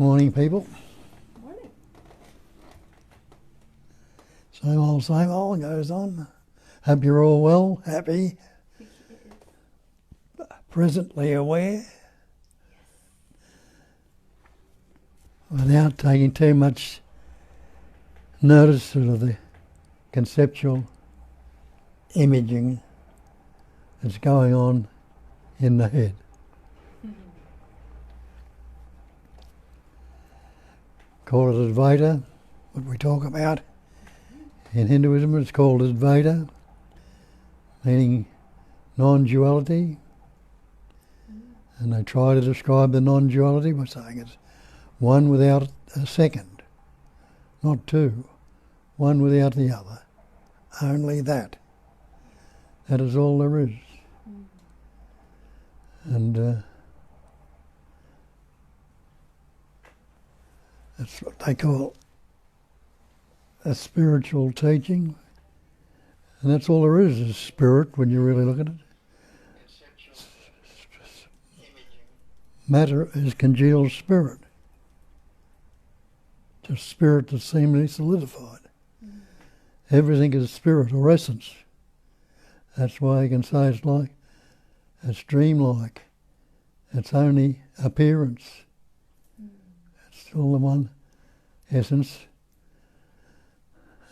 Morning, people. Morning. Same old goes on. Hope you're all well, happy, presently aware, without taking too much notice of the conceptual imaging that's going on in the head. Call it Advaita, what we talk about. In Hinduism it's called Advaita, meaning non-duality. And they try to describe the non-duality by saying it's one without a second, not two, one without the other, only that. That is all there is. And that's what they call a spiritual teaching. And that's all there is spirit when you really look at it. Matter is congealed spirit. Just spirit that's seemingly solidified. Everything is spirit or essence. That's why you can say it's dreamlike. It's only appearance. It's still the one essence.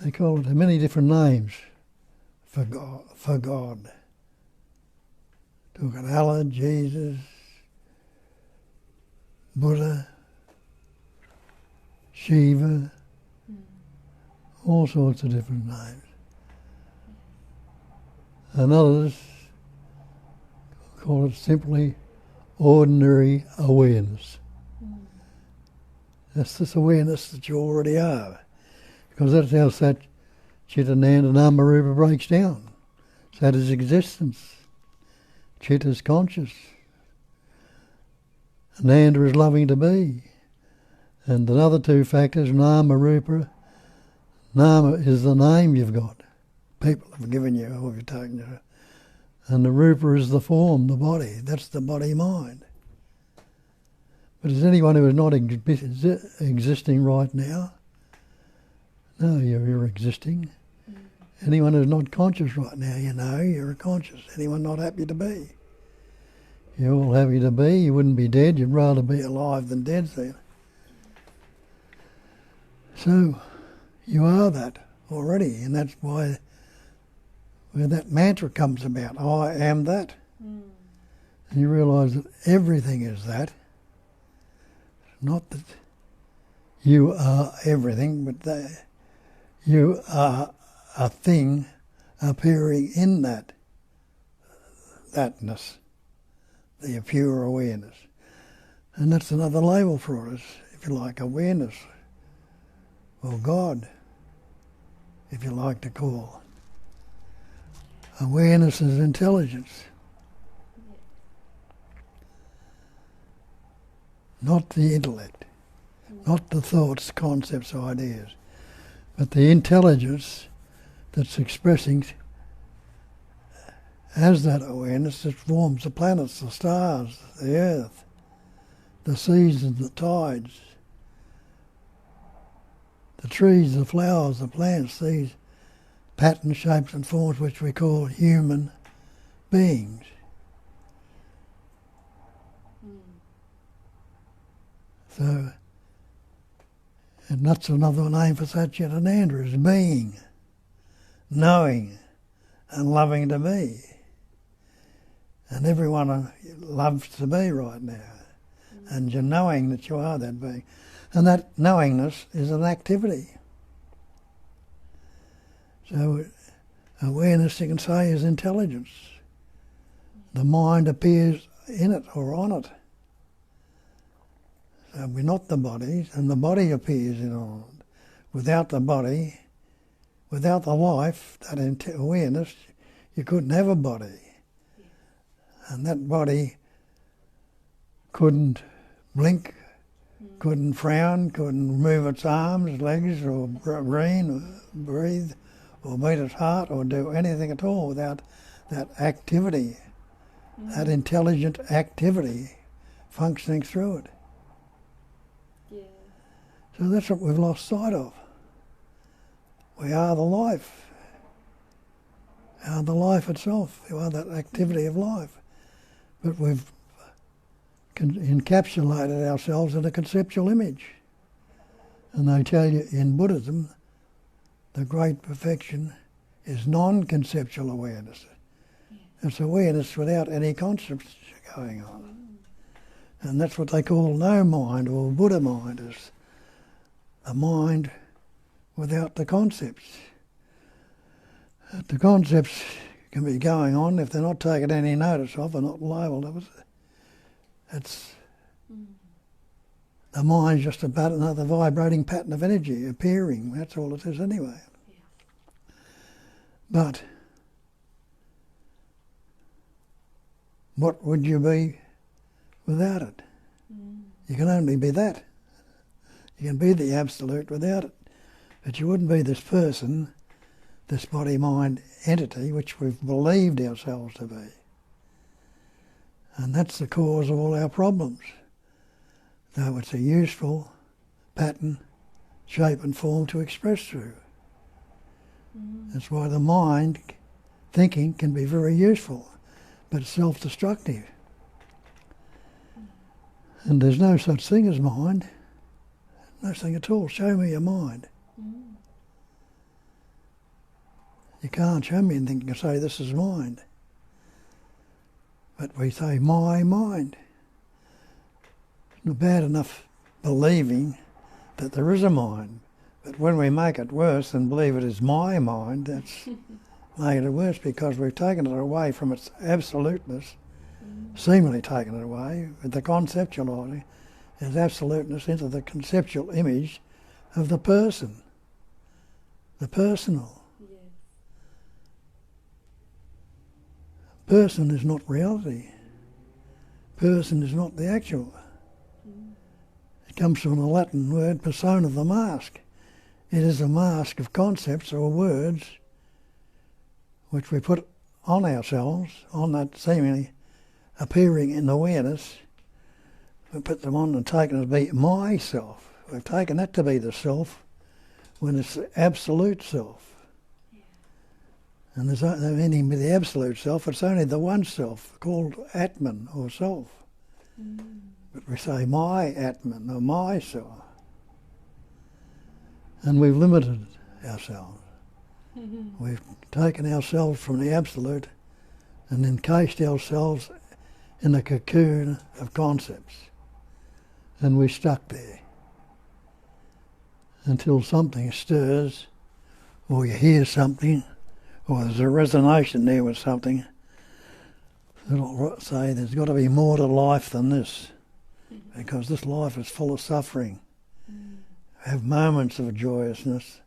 They call it many different names for God. Talk about Allah, Jesus, Buddha, Shiva, all sorts of different names. And others call it simply ordinary awareness. That's this awareness that you already are. Because that's how Sat Chit Ananda Nama Rupa breaks down. Sat is existence. Chit is conscious. Ananda is loving to be. And the other two factors, Nama Rupa, Nama is the name you've got. People have given you, or you've taken you. And the Rupa is the form, the body. That's the body-mind. But is anyone who is not existing right now? No, you're existing. Anyone who's not conscious right now, you know, you're conscious. Anyone not happy to be? You're all happy to be. You wouldn't be dead. You'd rather be alive than dead. So you are that already, and that's why where that mantra comes about. I am that. And you realise that everything is that. Not that you are everything, but that you are a thing appearing in thatness, the pure awareness. And that's another label for us, if you like, awareness, or God, if you like to call. Awareness is intelligence. Not the intellect, not the thoughts, concepts, ideas, but the intelligence that's expressing as that awareness that forms the planets, the stars, the earth, the seasons, the tides, the trees, the flowers, the plants, these pattern shapes and forms which we call human beings. So, and that's another name for Sat Chit Ananda, is being, knowing and loving to be. And everyone loves to be right now. And you're knowing that you are that being. And that knowingness is an activity. So awareness, you can say, is intelligence. The mind appears in it or on it. So we're not the bodies, and the body appears in all. Without the body, without the life, that awareness, you couldn't have a body. And that body couldn't blink, couldn't frown, couldn't move its arms, legs, or breathe, or beat its heart, or do anything at all without that activity, that intelligent activity functioning through it. Yes. So that's what we've lost sight of. We are the life. We are the life itself. We are that activity of life. But we've encapsulated ourselves in a conceptual image. And they tell you in Buddhism, the great perfection is non-conceptual awareness. It's awareness without any concepts going on. And that's what they call no mind, or Buddha mind, is a mind without the concepts. The concepts can be going on if they're not taken any notice of or not labelled of it. It's the mind's just about another vibrating pattern of energy appearing. That's all it is anyway. Yeah. But what would you be without it? You can only be that. You can be the absolute without it. But you wouldn't be this person, this body-mind entity, which we've believed ourselves to be. And that's the cause of all our problems. Though it's a useful pattern, shape and form to express through. That's why the mind thinking can be very useful, but it's self-destructive. And there's no such thing as mind. No thing at all. Show me your mind. You can't show me anything and say this is mind. But we say my mind. It's not bad enough believing that there is a mind. But when we make it worse and believe it is my mind, that's making it worse, because we've taken it away from its absoluteness, seemingly taken it away with the conceptuality, as absoluteness into the conceptual image of the person, the personal. Yes. Person is not reality. Person is not the actual. It comes from the Latin word persona, the mask. It is a mask of concepts or words which we put on ourselves, on that seemingly appearing in awareness. We put them on and taken it to be myself. We've taken that to be the self when it's the absolute self. Yeah. And there's no meaning with the absolute self, it's only the one self called Atman or self. But we say my Atman or my self. And we've limited ourselves. We've taken ourselves from the absolute and encased ourselves in a cocoon of concepts. And we're stuck there until something stirs, or you hear something, or there's a resonation there with something that'll say there's got to be more to life than this, because this life is full of suffering. Have moments of joyousness,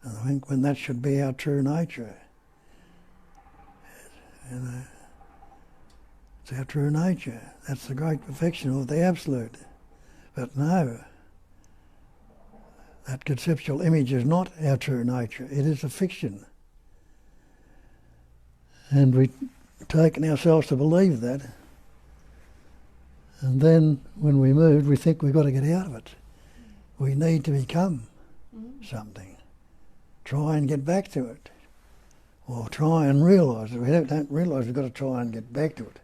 and I think when that should be our true nature. You know, it's our true nature. That's the great perfection of the absolute. But no, that conceptual image is not our true nature. It is a fiction. And we've taken ourselves to believe that. And then when we move, we think we've got to get out of it. We need to become something. Try and get back to it. Or try and realise it. We don't realise we've got to try and get back to it.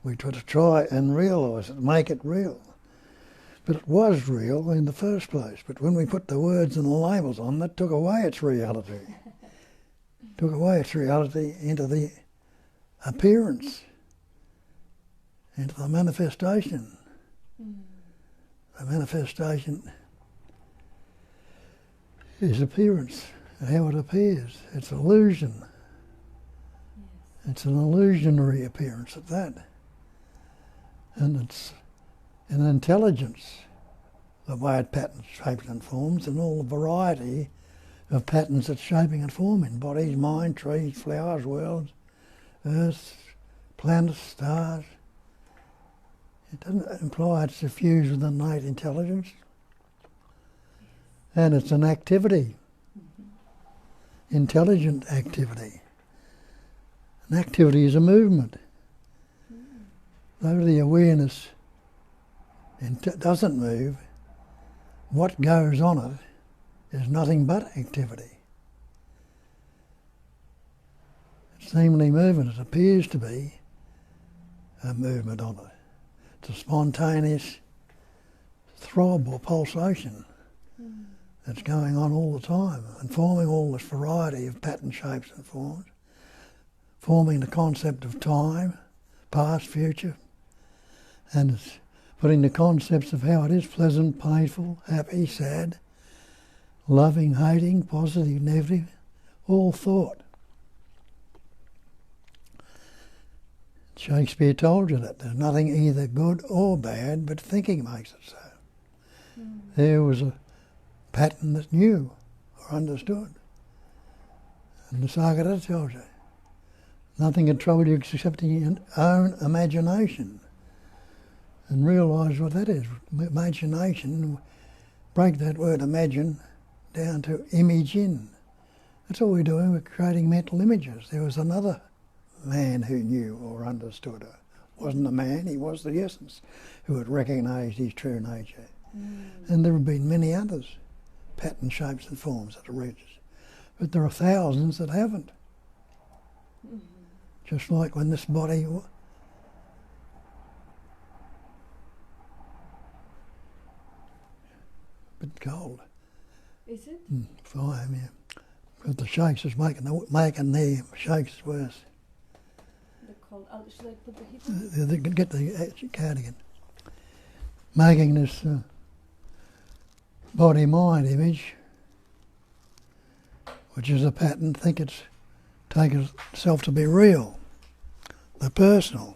We've got to try and realise it, make it real. But it was real in the first place. But when we put the words and the labels on, that took away its reality. Took away its reality into the appearance, into the manifestation. The manifestation is appearance, how it appears. It's illusion. Yes. It's an illusionary appearance at that. And it's an intelligence, the way it patterns, shapes and forms, and all the variety of patterns it's shaping and forming. Bodies, mind, trees, flowers, worlds, earths, planets, stars. It doesn't imply it's suffused with innate intelligence. And it's an activity, intelligent activity. An activity is a movement. Though the awareness doesn't move, what goes on it is nothing but activity. It's seemingly movement. It appears to be a movement on it. It's a spontaneous throb or pulsation that's going on all the time and forming all this variety of pattern, shapes and forms, forming the concept of time, past, future, and it's putting the concepts of how it is pleasant, painful, happy, sad, loving, hating, positive, negative, all thought. Shakespeare told you that there's nothing either good or bad, but thinking makes it so. There was a pattern that knew or understood. And the Sagara tells you, nothing can trouble you except your own imagination. And realise what that is. Imagination, break that word imagine down to image in. That's all we're doing, we're creating mental images. There was another man who knew or understood her. Wasn't a man, he was the essence, who had recognised his true nature. And there have been many others, pattern, shapes and forms that are reached. But there are thousands that haven't. Just like when this body... bit cold. Is it? Fire, yeah. But the shakes is making the shakes worse. The cold. Should I put the heat on? Get the cardigan. Making this body-mind image, which is a pattern, think it's taken itself to be real, the personal.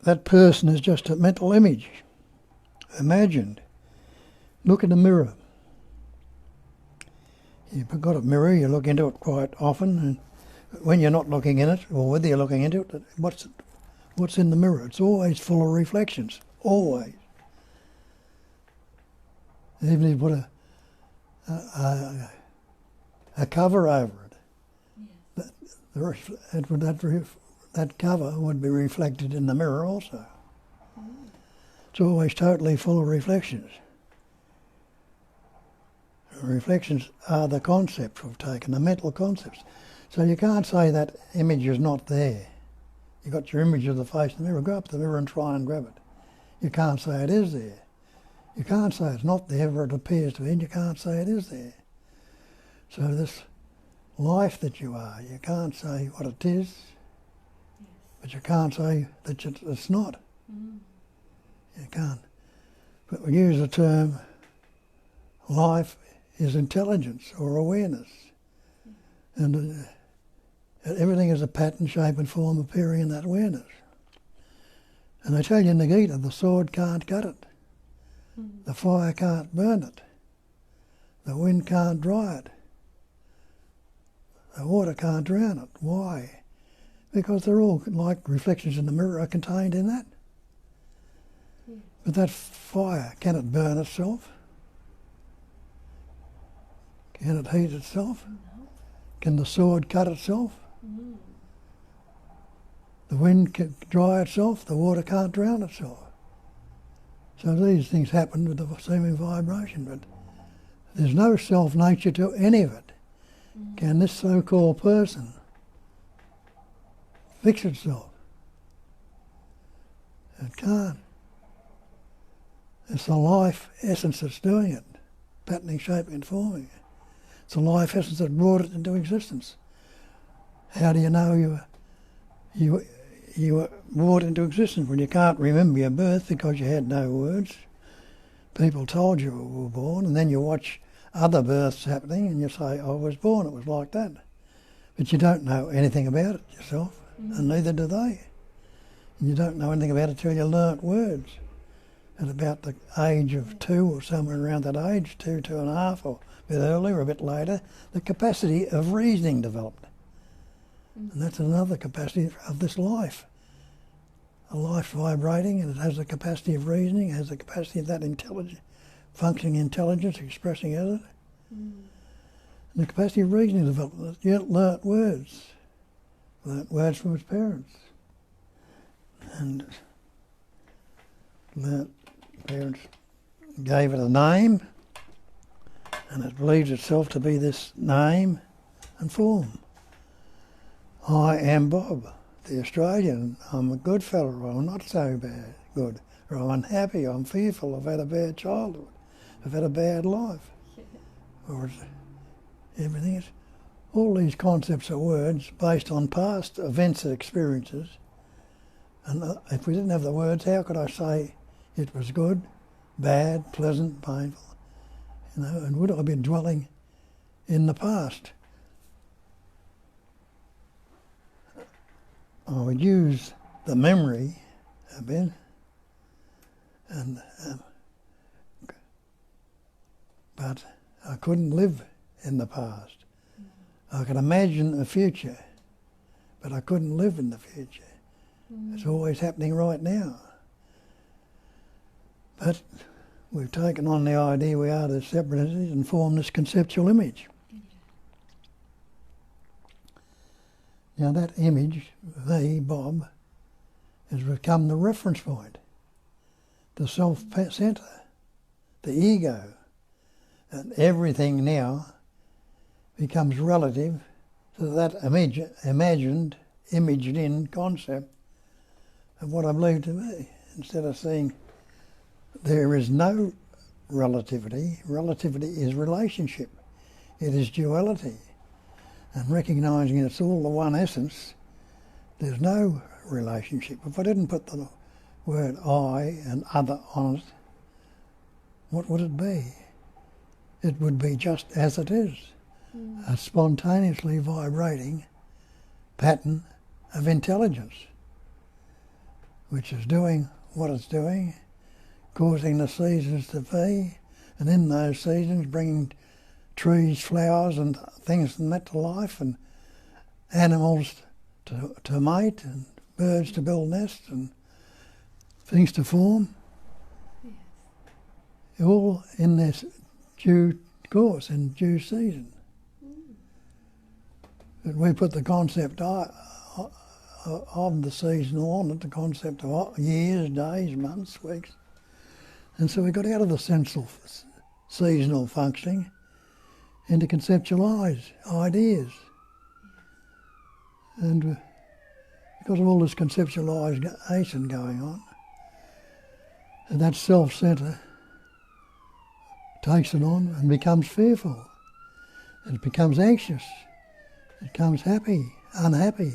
That person is just a mental image, imagined. Look in the mirror. You've got a mirror, you look into it quite often, and when you're not looking in it, or whether you're looking into it, what's in the mirror? It's always full of reflections, always. Even if you put a cover over it, yes. That cover would be reflected in the mirror also. It's always totally full of reflections. Reflections are the concepts we've taken, the mental concepts. So you can't say that image is not there. You've got your image of the face in the mirror, go up to the mirror and try and grab it. You can't say it is there. You can't say it's not there, but it appears to be, and you can't say it is there. So this life that you are, you can't say what it is, but you can't say that it's not. You can't. But we use the term life is intelligence or awareness. And everything is a pattern, shape and form appearing in that awareness. And they tell you in the Gita, the sword can't cut it. The fire can't burn it. The wind can't dry it. The water can't drown it. Why? Because they're all, like reflections in the mirror, are contained in that. But that fire, can it burn itself? Can it heat itself? No. Can the sword cut itself? The wind can dry itself, the water can't drown itself. So these things happen with the seeming vibration, but there's no self-nature to any of it. Can this so-called person fix itself? It can't. It's the life essence that's doing it, patterning, shaping and forming it. It's the life essence that brought it into existence. How do you know you were brought into existence when you can't remember your birth because you had no words? People told you you were born, and then you watch other births happening and you say, I was born, it was like that. But you don't know anything about it yourself, and neither do they. And you don't know anything about it till you learnt words. At about the age of 2 or somewhere around that age, 2, 2.5, or a bit earlier or a bit later, the capacity of reasoning developed. And that's another capacity of this life. a life vibrating, and it has the capacity of reasoning, has the capacity of that functioning intelligence expressing out of it. And the capacity of reasoning developed. Yet learnt words from its parents. And learnt parents gave it a name, and it believes itself to be this name and form. I am Bob, the Australian. I'm a good fellow, or I'm not so good, or I'm unhappy, I'm fearful, I've had a bad childhood, I've had a bad life, or everything is. All these concepts are words based on past events and experiences, and if we didn't have the words, how could I say it was good, bad, pleasant, painful, and would I be dwelling in the past? I would use the memory a bit, and but I couldn't live in the past. I could imagine a future, but I couldn't live in the future. It's always happening right now. But we've taken on the idea we are the separate entities and formed this conceptual image. Now that image, me, Bob, has become the reference point, the self-centre, the ego, and everything now becomes relative to that imagined, imaged-in concept of what I believe to be, instead of seeing there is no relativity. Relativity is relationship. It is duality. And recognising it's all the one essence, there's no relationship. If I didn't put the word I and other on it, what would it be? It would be just as it is, a spontaneously vibrating pattern of intelligence, which is doing what it's doing, causing the seasons to be, and in those seasons bringing trees, flowers and things and that to life, and animals to mate, and birds to build nests, and things to form. Yes. All in this due course, in due season. But we put the concept of the seasonal on it, the concept of years, days, months, weeks. And so we got out of the sensual seasonal functioning into conceptualised ideas. And because of all this conceptualisation going on, and that self-centre takes it on and becomes fearful. It becomes anxious. It becomes happy, unhappy,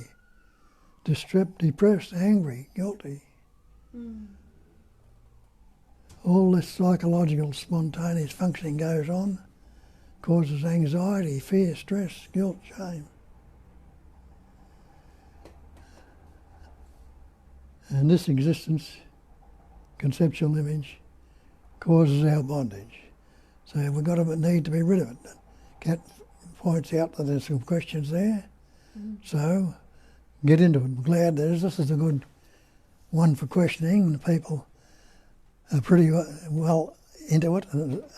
distressed, depressed, angry, guilty. All this psychological spontaneous functioning goes on, causes anxiety, fear, stress, guilt, shame. And this existence, conceptual image, causes our bondage. So we've got to need to be rid of it. Kat points out that there's some questions there. So get into it. I'm glad this is a good one for questioning. The people are pretty well into it,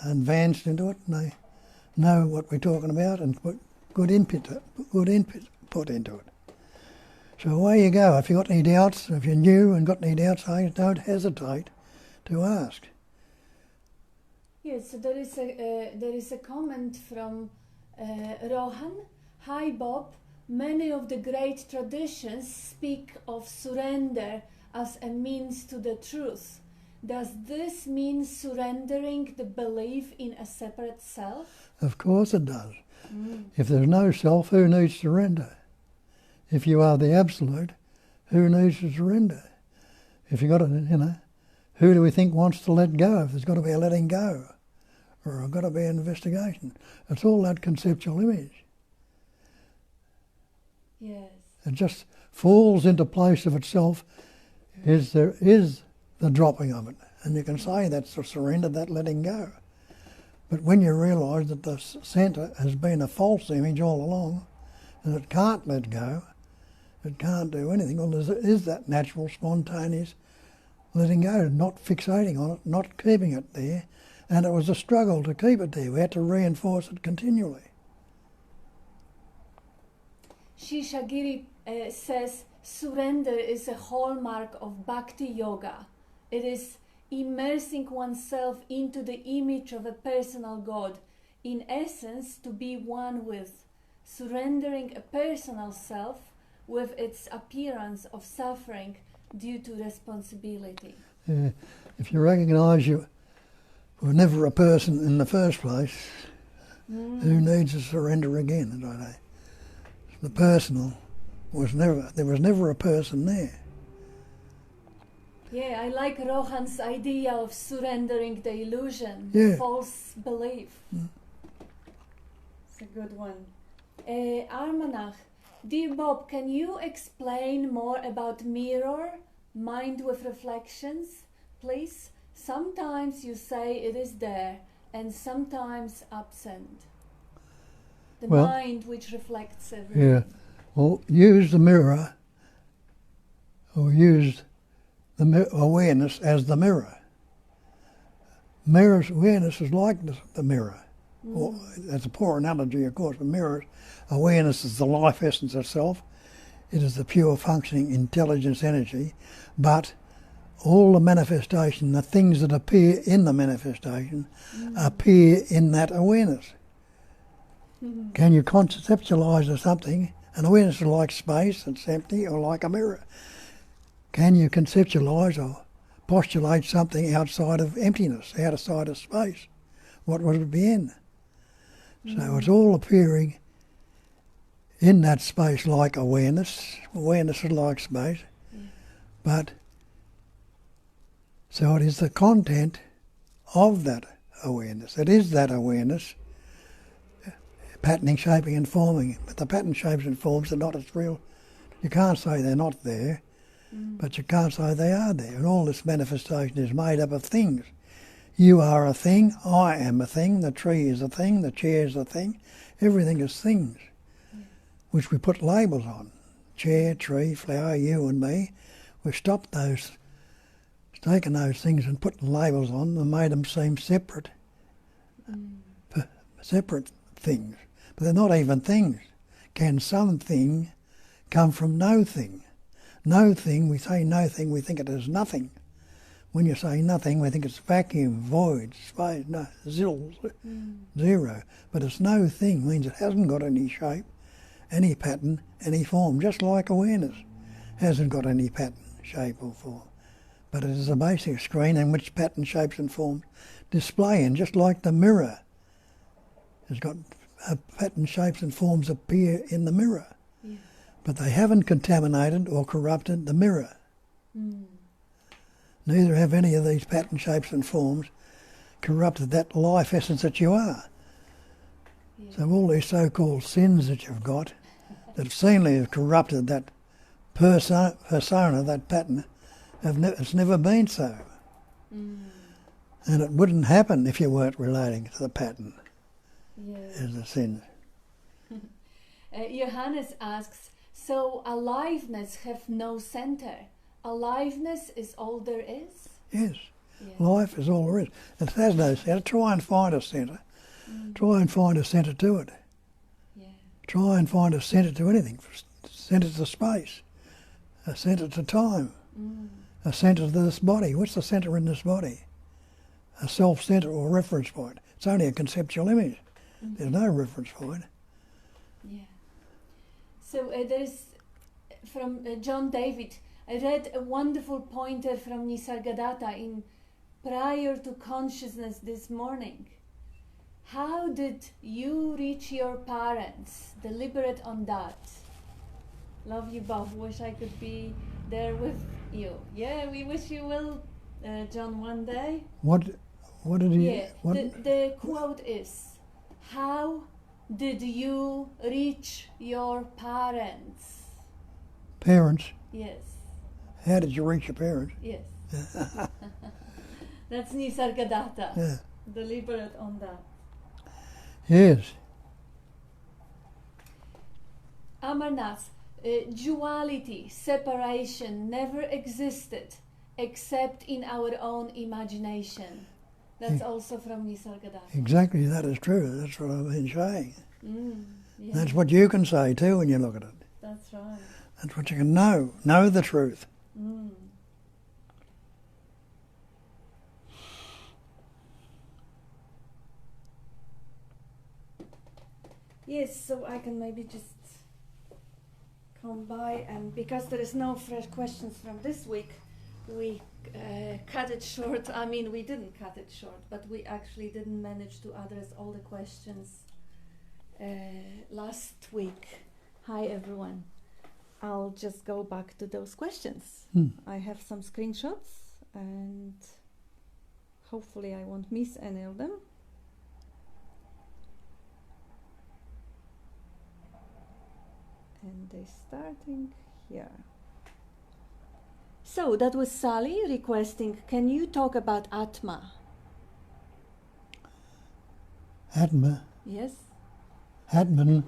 advanced into it, and they know what we're talking about and put good input put into it. So away you go. If you've got any doubts, if you're new and got any doubts, don't hesitate to ask. Yes, so there is a comment from Rohan. Hi Bob, many of the great traditions speak of surrender as a means to the truth. Does this mean surrendering the belief in a separate self? Of course it does. If there's no self, who needs surrender? If you are the absolute, who needs to surrender? If you got to, who do we think wants to let go? If there's got to be a letting go, or there's got to be an investigation. It's all that conceptual image. Yes. It just falls into place of itself. There is the dropping of it, and you can say that's the surrender, that letting go. But when you realise that the centre has been a false image all along, and it can't let go, It can't do anything. Well, there is that natural, spontaneous letting go, not fixating on it, not keeping it there. And it was a struggle to keep it there. We had to reinforce it continually. Shishagiri says surrender is a hallmark of bhakti yoga. It is immersing oneself into the image of a personal God, in essence to be one with, surrendering a personal self with its appearance of suffering due to responsibility. If you recognise you were never a person in the first place, who needs to surrender again? I don't know. The personal there was never a person there. Yeah, I like Rohan's idea of surrendering the illusion, Yeah. false belief. It's a good one. Almanach, dear Bob, can you explain more about mirror, mind with reflections, please? Sometimes you say it is there and sometimes absent. The Well, mind which reflects everything. Yeah. Well, use the mirror, or use the awareness as the mirror. Mirror's awareness is like the mirror. Well, that's a poor analogy, of course, but mirror's awareness is the life essence itself. It is the pure functioning intelligence energy, but all the manifestation, the things that appear in the manifestation, appear in that awareness. Can you conceptualise something? An awareness is like space, it's empty, or like a mirror. Can you conceptualise or postulate something outside of emptiness, outside of space? What would it be in? So it's all appearing in that space like awareness. Awareness is like space. But, so it is the content of that awareness. It is that awareness, patterning, shaping and forming. But the pattern, shapes and forms are not as real. You can't say they're not there, but you can't say they are there. And all this manifestation is made up of things. You are a thing, I am a thing, the tree is a thing, the chair is a thing. Everything is things, which we put labels on. Chair, tree, flower, you and me. We've stopped those, taken those things and put labels on them and made them seem separate. Separate things. But they're not even things. Can something come from no thing? No thing, we say no thing, we think it is nothing. When you say nothing, we think it's vacuum, void, space, no, zero. But it's no thing, means it hasn't got any shape, any pattern, any form, just like awareness hasn't got any pattern, shape or form. But it is a basic screen in which pattern, shapes and forms display, and just like the mirror, it's got pattern, shapes and forms appear in the mirror. Yeah. But they haven't contaminated or corrupted the mirror. Neither have any of these pattern, shapes and forms corrupted that life essence that you are. Yeah. So all these so-called sins that you've got that seemingly have corrupted that persona, that pattern, it's never been so. And it wouldn't happen if you weren't relating to the pattern as a sin. Johannes asks, so aliveness have no center? Aliveness is all there is? Yes. Life is all there is. It has no centre. Try and find a centre. Try and find a centre to it. Try and find a centre to anything. Centre to space. A centre to time. A centre to this body. What's the centre in this body? A self-centre or reference point. It's only a conceptual image. There's no reference point. So there's, from John David, I read a wonderful pointer from Nisargadatta in Prior to Consciousness this morning. How did you reach your parents? Deliberate on that. Love you, Bob. Wish I could be there with you. Yeah, we wish you will, John, one day. What did he... Yeah, the quote is, how did you reach your parents? Parents? Yes. How did you reach your parents? Yes. That's Nisargadatta. Yeah. Deliberate on that. Yes. Amarnath, duality, separation never existed except in our own imagination. That's also from Nisargadatta. Exactly, that is true. That's what I've been saying. Yeah. That's what you can say too when you look at it. That's right. That's what you can know. Know the truth. Yes, so I can maybe just come by, and because there is no fresh questions from this week, we cut it short. I mean, we didn't cut it short, but we actually didn't manage to address all the questions last week. Hi everyone. I'll just go back to those questions. I have some screenshots and hopefully I won't miss any of them. And they're starting here. So that was Sally requesting, can you talk about Atma? Atma. Yes. Atman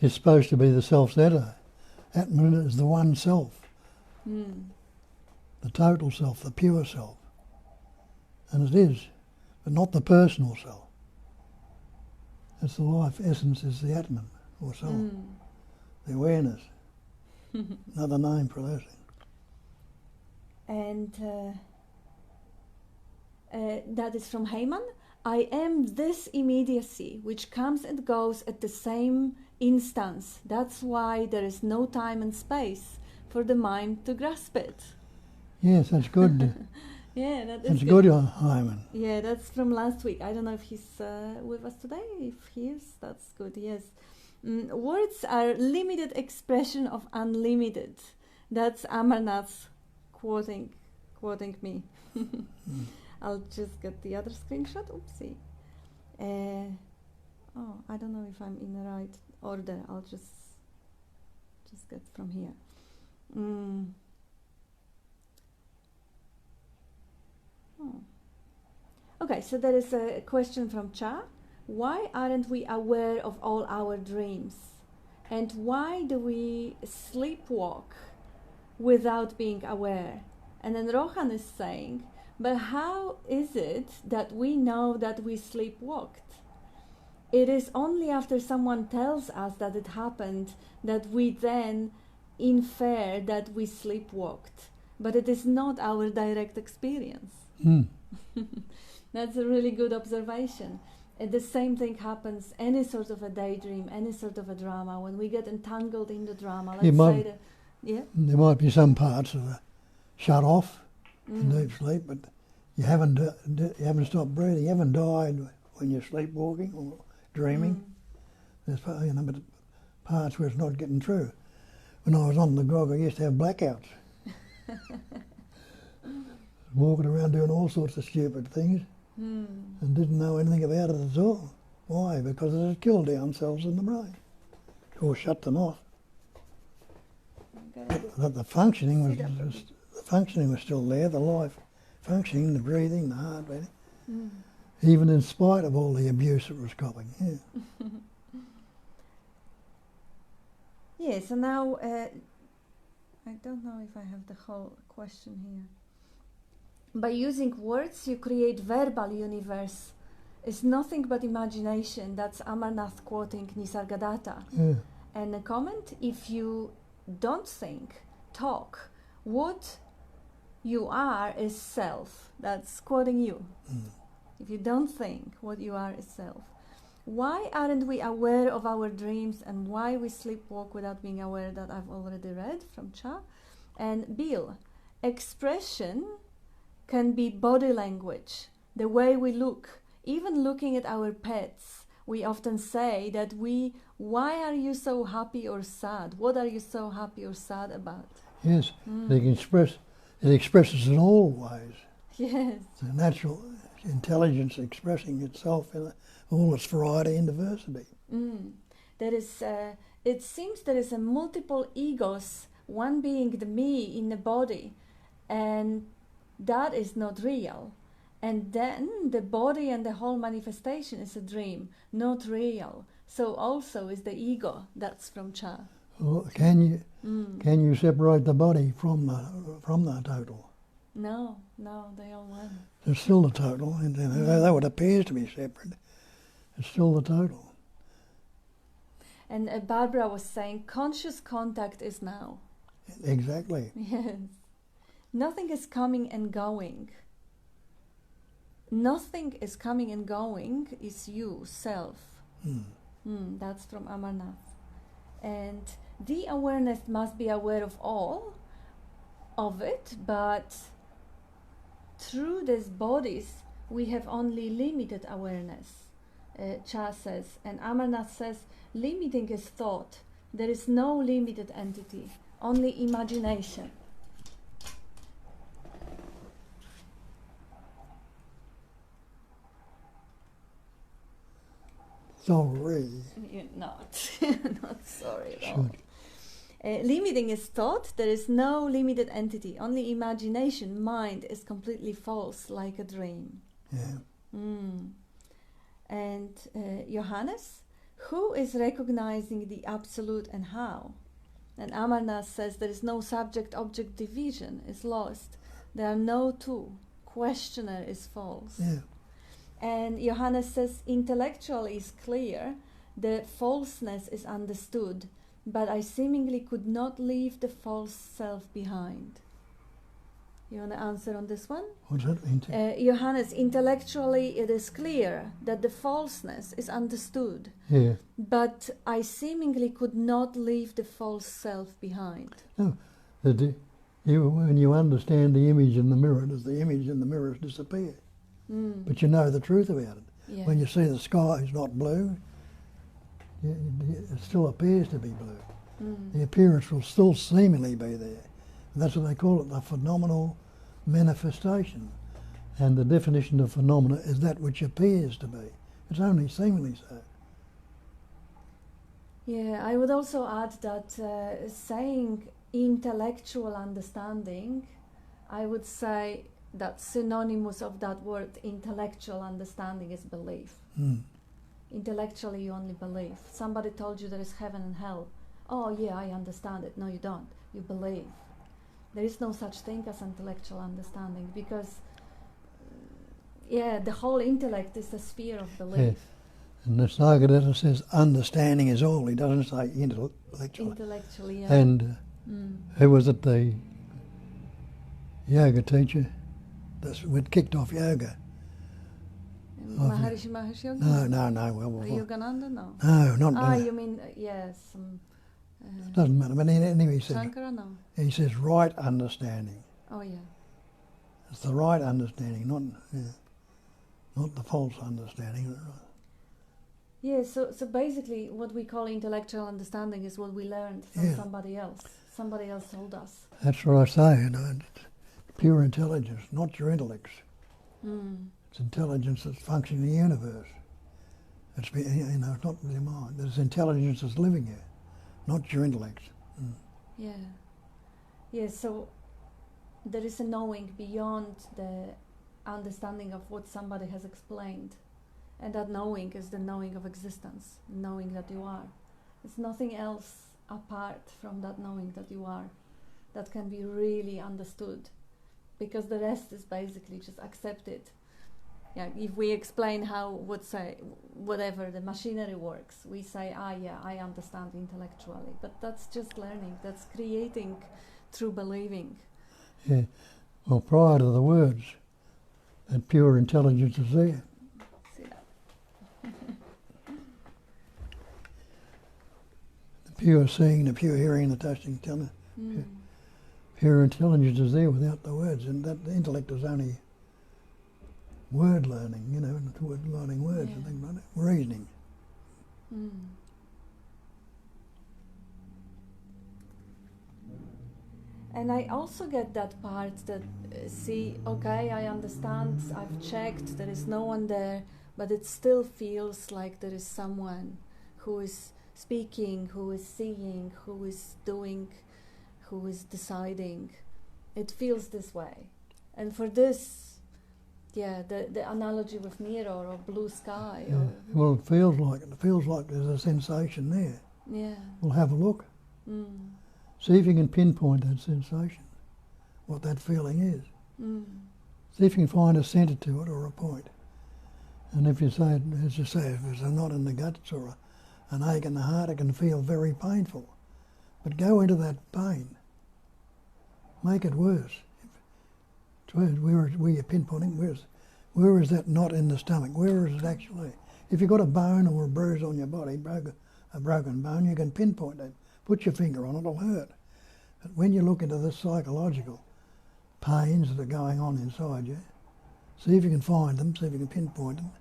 is supposed to be the self-center. Atman is the one self. The total self, the pure self. And it is, but not the personal self. It's the life essence is the Atman, or self. The awareness. Another name for that. And that is from Heyman. I am this immediacy which comes and goes at the same instance. That's why there is no time and space for the mind to grasp it. Yes, that's good. Yeah, that's good, Hyman. Yeah, that's from last week. I don't know if he's with us today. If he is, that's good, yes. Words are limited expression of unlimited. That's Amarnath quoting me. I'll just get the other screenshot. Oopsie. I don't know if I'm in the right order. I'll just get from here. Okay, so there is a question from Cha. Why aren't we aware of all our dreams? And why do we sleepwalk without being aware? And then Rohan is saying, but how is it that we know that we sleepwalked? It is only after someone tells us that it happened that we then infer that we sleepwalked. But it is not our direct experience. That's a really good observation. And the same thing happens, any sort of a daydream, any sort of a drama, when we get entangled in the drama, there might be some parts that are shut off in deep sleep, but you haven't stopped breathing, you haven't died when you're sleepwalking or dreaming. There's but parts where it's not getting through. When I was on the grog, I used to have blackouts. Walking around doing all sorts of stupid things. And didn't know anything about it at all. Why? Because it had killed down cells in the brain, or shut them off. But the functioning was still there. The life functioning, the breathing, the heart beating, even in spite of all the abuse it was copying. Yeah. Yeah. So now I don't know if I have the whole question here. By using words, you create verbal universe. It's nothing but imagination. That's Amarnath quoting Nisargadatta. Yeah. And a comment, if you don't think, talk, what you are is self. That's quoting you. If you don't think, what you are is self. Why aren't we aware of our dreams and why we sleepwalk without being aware? That I've already read from Cha. And Bill, expression can be body language, the way we look. Even looking at our pets, we often say that why are you so happy or sad? What are you so happy or sad about? Yes, it expresses in all ways. Yes. It's a natural intelligence expressing itself in all its variety and diversity. There is, it seems there is a multiple egos, one being the me in the body, and that is not real. And then the body and the whole manifestation is a dream, not real. So also is the ego. That's from Cha. Well, can you separate the body from the total? No, they are one. It's still the total, and though it appears to be separate, it's still the total. And Barbara was saying, conscious contact is now. Exactly. Yes. Nothing is coming and going. Nothing is coming and going is you, self. That's from Amarnath. And the awareness must be aware of all of it, but through these bodies we have only limited awareness, Cha says. And Amarnath says, limiting is thought. There is no limited entity, only imagination. Sorry. You're not. Not sorry at all. Limiting is thought. There is no limited entity. Only imagination, mind, is completely false, like a dream. Yeah. And Johannes, who is recognizing the absolute and how? And Amarnath says there is no subject-object division, is lost. There are no two. Questioner is false. Yeah. And Johannes says intellectually is clear, the falseness is understood, but I seemingly could not leave the false self behind. You want to answer on this one? What's that? Johannes, intellectually it is clear that the falseness is understood, Yeah. but I seemingly could not leave the false self behind. No, when you understand the image in the mirror, does the image in the mirror disappear? But you know the truth about it. Yeah. When you see the sky is not blue, it still appears to be blue. The appearance will still seemingly be there. And that's what they call it, the phenomenal manifestation. And the definition of phenomena is that which appears to be. It's only seemingly so. Yeah, I would also add that saying intellectual understanding, I would say that synonymous of that word intellectual understanding is belief. Intellectually you only believe. Somebody told you there is heaven and hell. Oh yeah, I understand it. No, you don't. You believe. There is no such thing as intellectual understanding because the whole intellect is a sphere of belief. Yeah. And the Sagadatta says understanding is all. He doesn't say intellectual. Intellectually, yeah. And who was it, the yoga teacher that kicked off yoga? Maharishi Mahesh Yoga? No. Well, Yogananda? No. No, not You mean, yes. doesn't matter. But anyway, he says, Shankara? No. he says right understanding. Oh, yeah. It's the right understanding, not the false understanding. Yeah, so basically what we call intellectual understanding is what we learned from somebody else. Somebody else told us. That's what I say, It's pure intelligence, not your intellects. It's intelligence that's functioning in the universe. It's it's not your mind. There's intelligence that's living here, not your intellects. Yeah, so there is a knowing beyond the understanding of what somebody has explained. And that knowing is the knowing of existence, knowing that you are. It's nothing else apart from that knowing that you are that can be really understood, because the rest is basically just accepted. Yeah, if we explain how, whatever the machinery works, we say, I understand intellectually, but that's just learning, that's creating through believing. Yeah, well, prior to the words, that pure intelligence is there. Pure seeing, the pure hearing, the touching, telling. Pure intelligence is there without the words, and that the intellect is only word learning, learning words and things like that, reasoning. And I also get that part that, I understand, I've checked, there is no one there, but it still feels like there is someone who is speaking, who is seeing, who is doing, who is deciding. It feels this way. And for this, the analogy with mirror or blue sky. Yeah. Well, it feels like there's a sensation there. Yeah. Well, have a look. Mm. See if you can pinpoint that sensation, what that feeling is. Mm. See if you can find a centre to it or a point. And if you say, as you say, if there's a knot in the guts or an ache in the heart, it can feel very painful. But go into that pain. Make it worse. Where you're pinpointing, where is that knot in the stomach? Where is it actually? If you've got a bone or a bruise on your body, a broken bone, you can pinpoint it. Put your finger on it, it'll hurt. But when you look into the psychological pains that are going on inside you, see if you can find them, see if you can pinpoint them.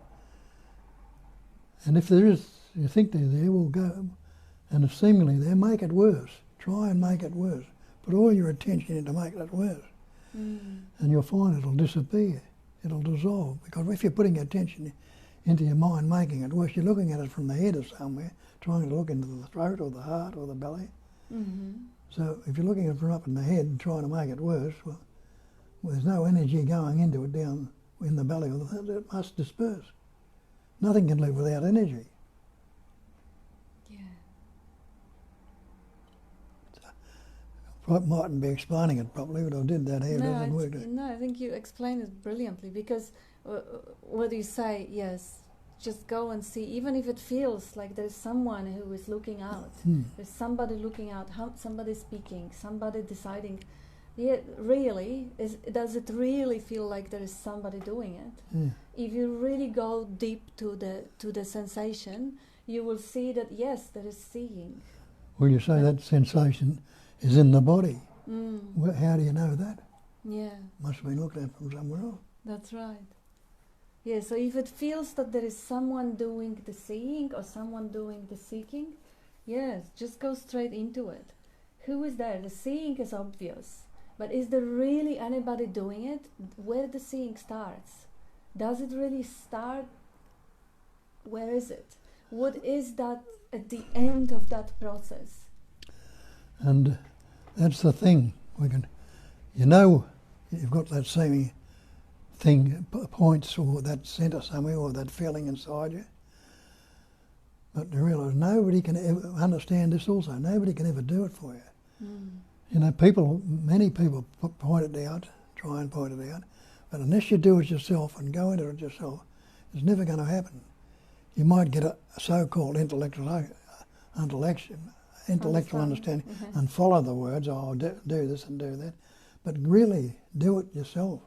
And if there is, you think they're there, we'll go. And if seemingly there, make it worse. Try and make it worse. Put all your attention into making it worse. Mm. And you'll find it'll disappear. It'll dissolve. Because if you're putting attention into your mind making it worse, you're looking at it from the head or somewhere, trying to look into the throat or the heart or the belly. Mm-hmm. So if you're looking at it from up in the head and trying to make it worse, well there's no energy going into it down in the belly or the heart. It must disperse. Nothing can live without energy. Yeah. I mightn't be explaining it properly, but I did that here. No, Doesn't work. no, I think you explained it brilliantly, because whether you say, yes, just go and see, even if it feels like there's someone who is looking out, there's somebody looking out, somebody speaking, somebody deciding, yeah, really, does it really feel like there is somebody doing it? Yeah. If you really go deep to the sensation, you will see that, yes, there is seeing. Well, you say that sensation is in the body. Mm. Well, how do you know that? Yeah. Must have been looked at from somewhere else. That's right. Yeah, so if it feels that there is someone doing the seeing or someone doing the seeking, yes, just go straight into it. Who is there? The seeing is obvious, but is there really anybody doing it? Where the seeing starts? Does it really start? Where is it? What is that at the end of that process? And that's the thing. You've got that seeming thing, points or that centre somewhere or that feeling inside you. But to realise nobody can ever understand this also. Nobody can ever do it for you. Mm. You know, many people point it out, try and point it out, but unless you do it yourself and go into it yourself, it's never going to happen. You might get a so-called intellectual understanding and follow the words, oh, do this and do that, but really do it yourself.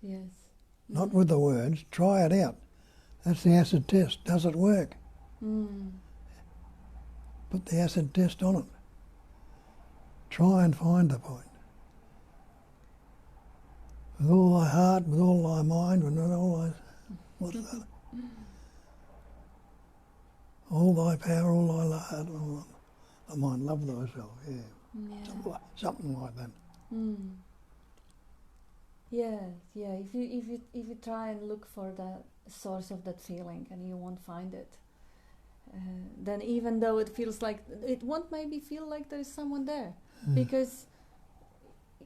Yes. Not with the words, try it out. That's the acid test. Does it work? Mm. Put the acid test on it. Try and find the point. With all thy heart, with all thy mind, with all thy... What's that? All thy power, all thy heart, all thy mind. Love thyself, yeah. Something like that. Mm. Yes, yeah. If you try and look for the source of that feeling and you won't find it, then even though it feels like it won't maybe feel like there is someone there, because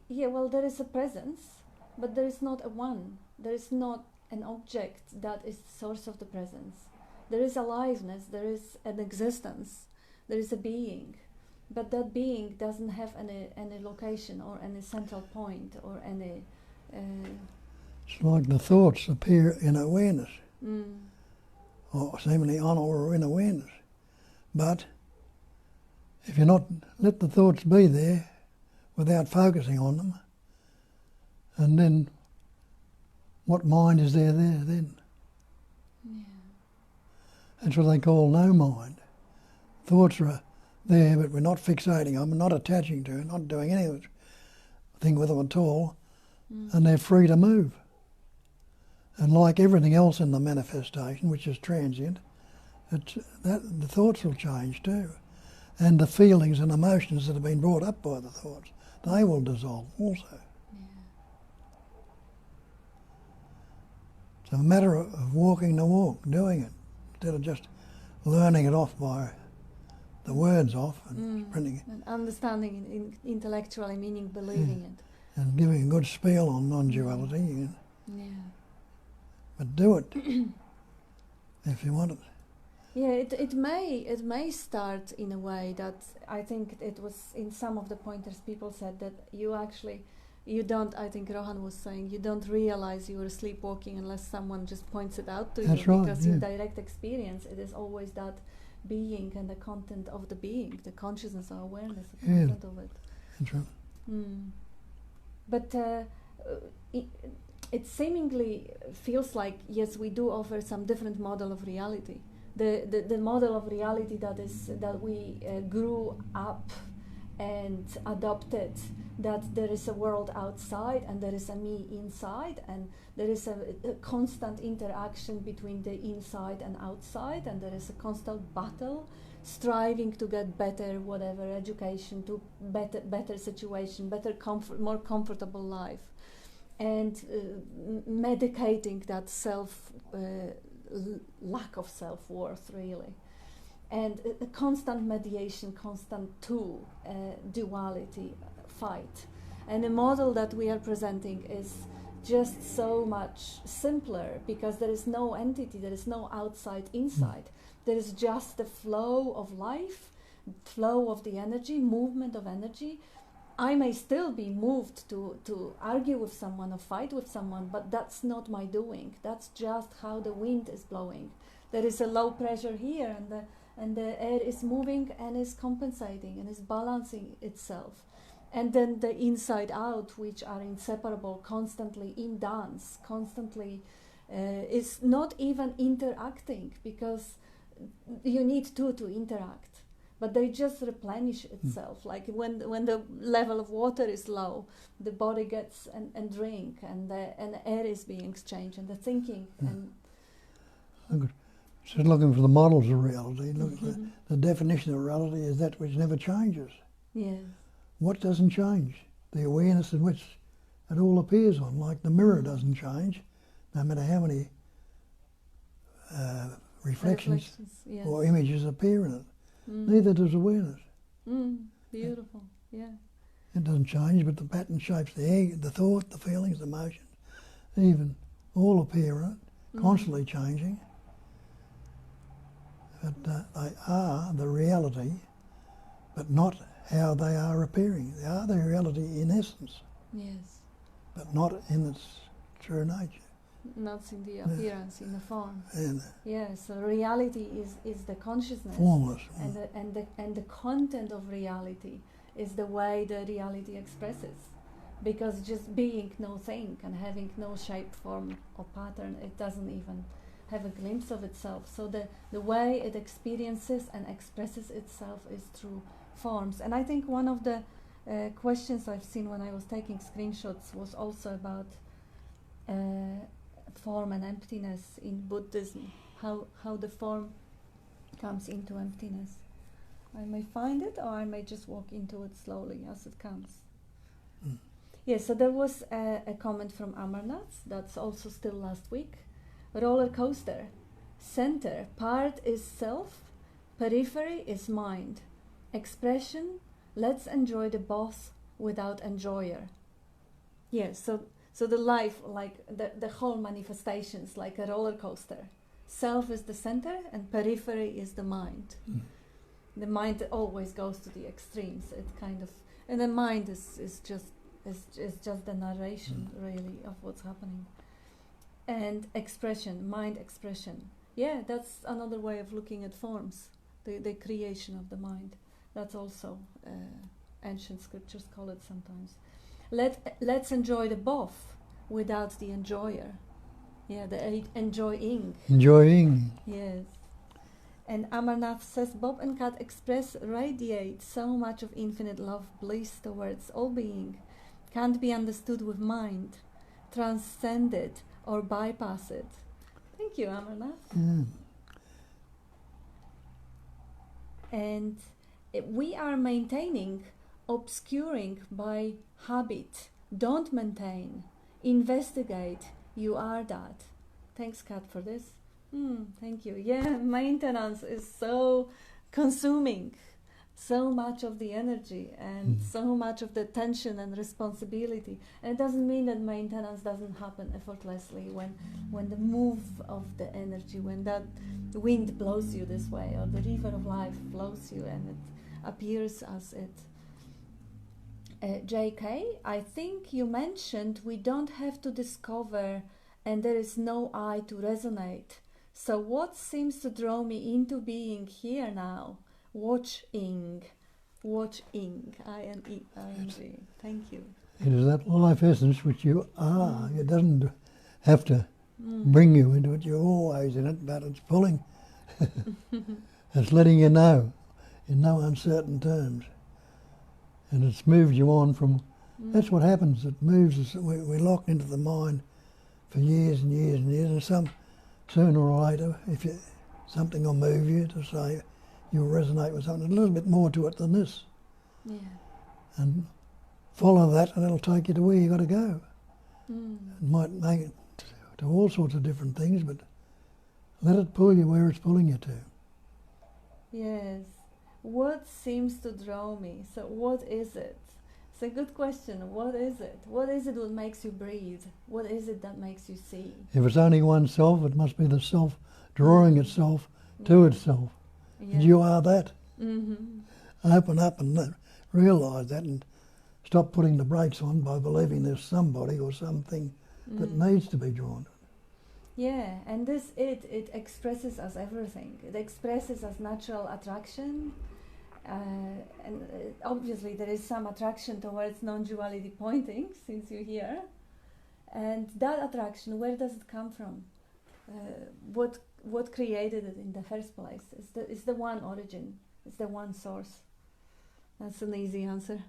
there is a presence, but there is not a one. There is not an object that is the source of the presence. There is aliveness. There is an existence. There is a being, but that being doesn't have any location or any central point or any. It's like the thoughts appear in awareness, Mm. or seemingly on or in awareness. But if you not let the thoughts be there without focusing on them, and then what mind is there then? Yeah. That's what they call no mind. Thoughts are there, but we're not fixating on them, not attaching to them, not doing anything with them at all. And they're free to move. And like everything else in the manifestation, which is transient, the thoughts will change too. And the feelings and emotions that have been brought up by the thoughts, they will dissolve also. Yeah. It's a matter of walking the walk, doing it, instead of just learning it off by the words off and printing it. And understanding intellectually, meaning believing it. And giving a good spiel on non-duality. Yeah. But do it if you want it. Yeah, it may start in a way that I think it was in some of the pointers people said that you don't, I think Rohan was saying, you don't realize you are sleepwalking unless someone just points it out to That's you, right, because yeah. in direct experience it is always that being and the content of the being, the consciousness or awareness, the Yeah. content of it. That's right. But it seemingly feels like, yes, we do offer some different model of reality. The model of reality that we grew up and adopted, that there is a world outside and there is a me inside, and there is a constant interaction between the inside and outside, and there is a constant battle, striving to get better, whatever, education, to better situation, better comfort, more comfortable life, and medicating that lack of self-worth, really. And a constant mediation, constant duality fight. And the model that we are presenting is just so much simpler, because there is no entity, there is no outside, inside. There is just the flow of life, flow of the energy, movement of energy. I may still be moved to argue with someone or fight with someone, but that's not my doing. That's just how the wind is blowing. There is a low pressure here, and the air is moving and is compensating and is balancing itself. And then the inside out, which are inseparable, constantly in dance, constantly is not even interacting, because you need two to interact, but they just replenish itself. Like when the level of water is low, the body gets and drink, and the air is being exchanged, and the thinking. And So looking for the models of reality, the definition of reality is that which never changes. yes, What doesn't change? The awareness in which it all appears on, like the mirror doesn't change, no matter how many reflections yes. or images appear in it. Neither does awareness. Beautiful, yeah. It doesn't change, but the pattern shapes the egg, the thought, the feelings, the emotions, even all appear in it, constantly changing. But they are the reality, but not how they are appearing. They are the reality in essence, Yes. but not in its true nature. Not in the appearance, in the form. And Yes, so reality is the consciousness, formless. and the content of reality is the way the reality expresses. Because just being no thing and having no shape, form or pattern, it doesn't even have a glimpse of itself. So the way it experiences and expresses itself is through forms. And I think one of the questions I've seen when I was taking screenshots was also about form and emptiness in Buddhism, how the form comes into emptiness. I may find it, or I may just walk into it slowly as it comes. Yes, so there was a comment from Amarnath, that's also still last week. Roller coaster, center, part is self, periphery is mind. Expression, let's enjoy the both without enjoyer. Yes, so the life, like the whole manifestations, like a roller coaster. Self is the center and periphery is the mind. The mind always goes to the extremes. It kind of, and the mind is just the narration, really, of what's happening. And expression, mind expression. Yeah, that's another way of looking at forms, the creation of the mind. That's also, ancient scriptures call it sometimes. Let's enjoy the both without the enjoyer. Yeah, the enjoying. Enjoying. Yes. And Amarnath says, Bob and Kat express, radiate so much of infinite love, bliss towards all being. Can't be understood with mind, transcend it or bypass it. Thank you, Amarnath. And we are maintaining, obscuring by habit. Don't maintain, investigate, you are that. Thanks, Kat, for this. Thank you. Yeah, maintenance is so consuming, so much of the energy and so much of the tension and responsibility. And it doesn't mean that maintenance doesn't happen effortlessly when the move of the energy, when that wind blows you this way, or the river of life flows you and it appears as it. JK, I think you mentioned we don't have to discover and there is no I to resonate. So what seems to draw me into being here now? Watching, I-N-E-I-N-G. Thank you. It is that life essence which you are. It doesn't have to bring you into it. You're always in it, but it's pulling. It's letting you know in no uncertain terms. And it's moved you on from... That's what happens. It moves us. We're locked into the mind for years and years and years. And sooner or later, something will move you to say you'll resonate with something. There's a little bit more to it than this. Yeah. And follow that and it'll take you to where you've got to go. It might make it to all sorts of different things, but let it pull you where it's pulling you to. Yes. What seems to draw me? So what is it? It's a good question. What is it? What is it that makes you breathe? What is it that makes you see? If it's only oneself, it must be the self drawing itself to itself. Yeah. And you are that. Mm-hmm. Open up and realise that and stop putting the brakes on by believing there's somebody or something that needs to be drawn. Yeah, and it expresses as everything. It expresses as natural attraction, and obviously there is some attraction towards non-duality pointing, since you're here. And that attraction, where does it come from? What created it in the first place? It's the one origin. It's the one source. That's an easy answer.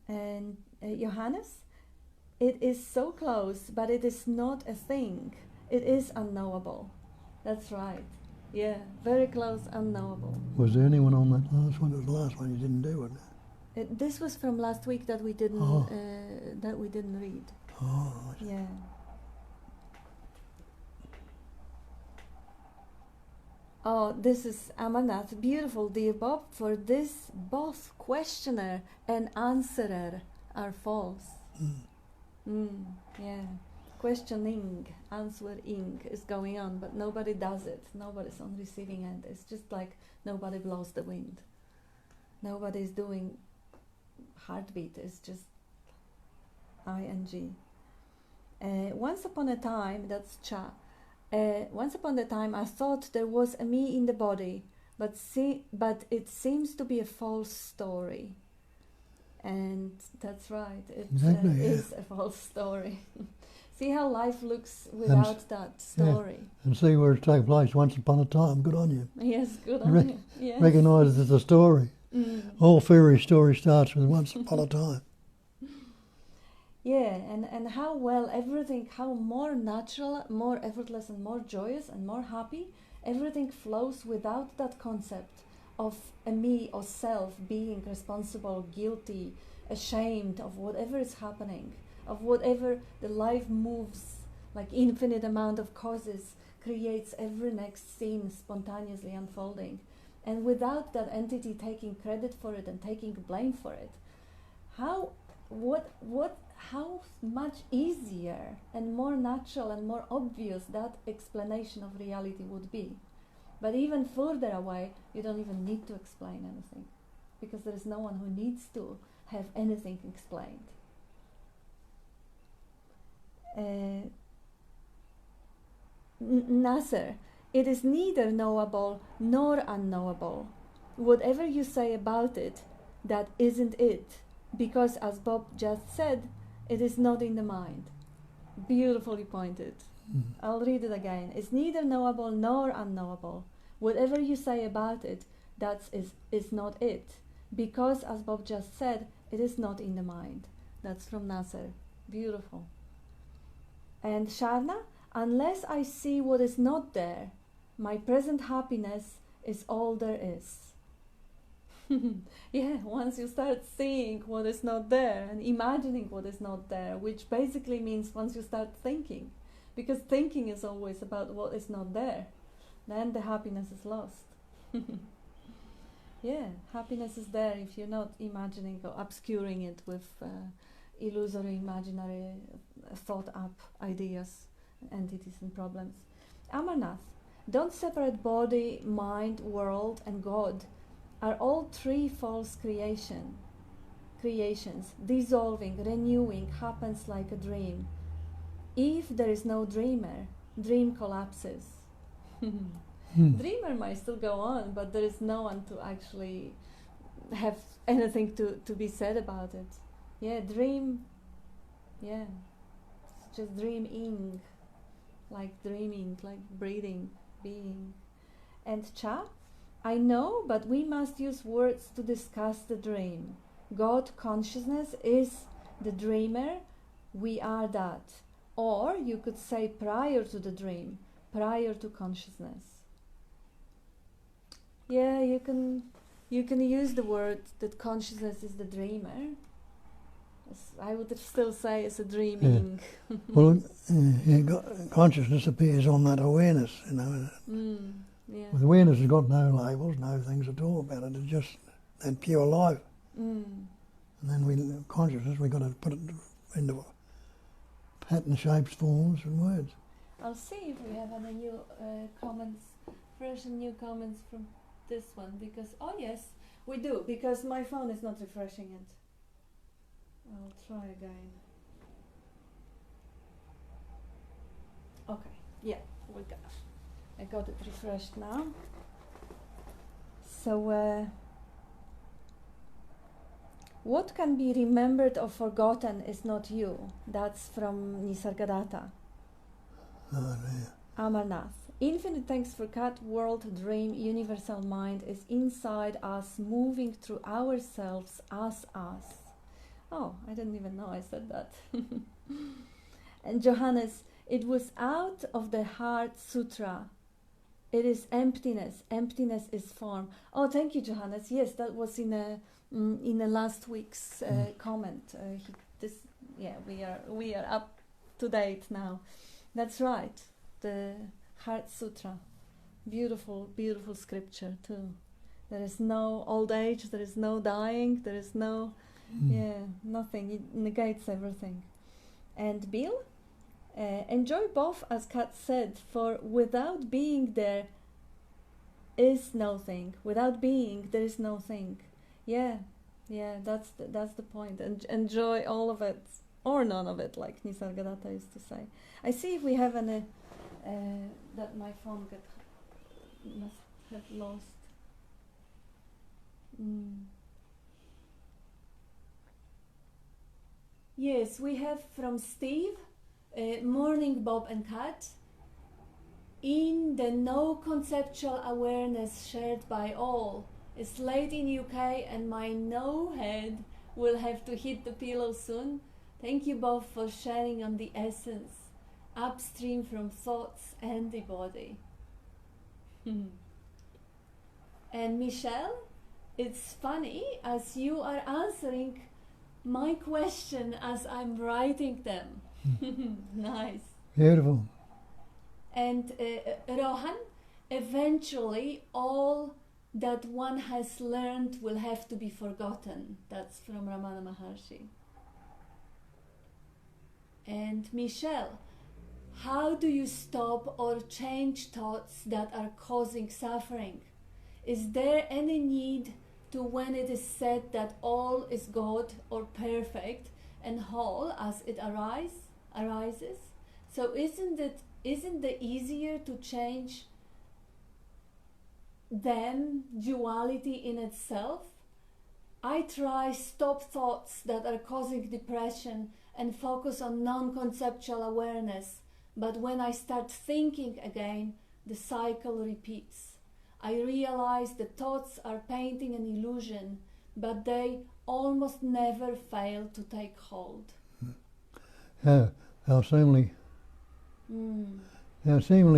And Johannes? It is so close, but it is not a thing. It is unknowable. That's right. Yeah, very close, unknowable. Was there anyone on that last one? It was the last one you didn't do, wasn't it? This was from last week that we didn't read. Oh. Yeah. Oh, this is Amarnath. Beautiful, dear Bob. For this, both questioner and answerer are false. Yeah. Questioning, answering is going on, but nobody does it. Nobody's on receiving end. It's just like nobody blows the wind. Nobody's doing heartbeat. It's just ing. Once upon a time, that's cha. Once upon a time, I thought there was a me in the body, but it seems to be a false story. And that's right, it is a false story. See how life looks without that story. Yeah. And see where it takes place once upon a time. Good on you. Yes, good on you. Yes. Recognise it's a story. All fairy story starts with once upon a time. Yeah, and how well everything, how more natural, more effortless and more joyous and more happy, everything flows without that concept of a me or self being responsible, guilty, ashamed of whatever is happening, of whatever the life moves, like infinite amount of causes, creates every next scene spontaneously unfolding. And without that entity taking credit for it and taking blame for it, how much easier and more natural and more obvious that explanation of reality would be. But even further away, you don't even need to explain anything, because there is no one who needs to have anything explained. Nasser, it is neither knowable nor unknowable. Whatever you say about it, that isn't it, because as Bob just said, it is not in the mind. Beautifully pointed. I'll read it again. It's neither knowable nor unknowable. Whatever you say about it, that is not it. Because, as Bob just said, it is not in the mind. That's from Nasser. Beautiful. And Sharna, unless I see what is not there, my present happiness is all there is. Yeah, once you start seeing what is not there and imagining what is not there, which basically means once you start thinking, because thinking is always about what is not there, then the happiness is lost. Yeah, happiness is there if you're not imagining or obscuring it with illusory, imaginary, thought up ideas, entities, and problems. Amarnath, don't separate body, mind, world, and God. Are all three false creations, dissolving, renewing, happens like a dream. If there is no dreamer, dream collapses. Dreamer might still go on, but there is no one to actually have anything to be said about it. Yeah, dream, yeah, it's just dreaming, like breathing, being. And Cha, I know, but we must use words to discuss the dream. God consciousness is the dreamer, we are that. Or you could say prior to the dream, prior to consciousness. Yeah, you can use the word that consciousness is the dreamer. I would still say it's a dreaming. Yeah. Well, consciousness appears on that awareness, you know. Yeah. With awareness has got no labels, no things at all about it. It's just that pure life. And then consciousness, we've got to put it into pattern, shapes, forms, and words. I'll see if we have any new comments, fresh and new comments from this one, because oh yes, we do, because my phone is not refreshing it. I'll try again. Okay, yeah, I got it refreshed now. So what can be remembered or forgotten is not you. That's from Nisargadatta. Oh, yeah. Amarnath. Infinite thanks for Cat, world, dream, universal mind is inside us, moving through ourselves as us. Oh, I didn't even know I said that. And Johannes, it was out of the Heart Sutra. It is emptiness. Emptiness is form. Oh, thank you, Johannes. Yes, that was in a last week's comment. We are up to date now. That's right. The Heart Sutra. Beautiful, beautiful scripture too. There is no old age, there is no dying, there is no, nothing. It negates everything. And Bill, enjoy both, as Kat said, for without being there is no thing. Without being, there is no thing. Yeah, that's the point. And enjoy all of it, or none of it, like Nisargadatta used to say. I see if we have any. That my phone must have lost. Yes, we have from Steve, Morning Bob and Kat. In the no conceptual awareness shared by all, it's late in UK and my no head will have to hit the pillow soon. Thank you both for sharing on the essence, upstream from thoughts and the body. And Michelle, it's funny as you are answering my question as I'm writing them. Nice. Beautiful. And Rohan, eventually all that one has learned will have to be forgotten. That's from Ramana Maharshi. And Michelle, how do you stop or change thoughts that are causing suffering? Is there any need to, when it is said that all is God or perfect and whole as it arises? So isn't the easier to change than duality in itself? I try stop thoughts that are causing depression and focus on non-conceptual awareness. But when I start thinking again, the cycle repeats. I realize the thoughts are painting an illusion, but they almost never fail to take hold. They'll seemingly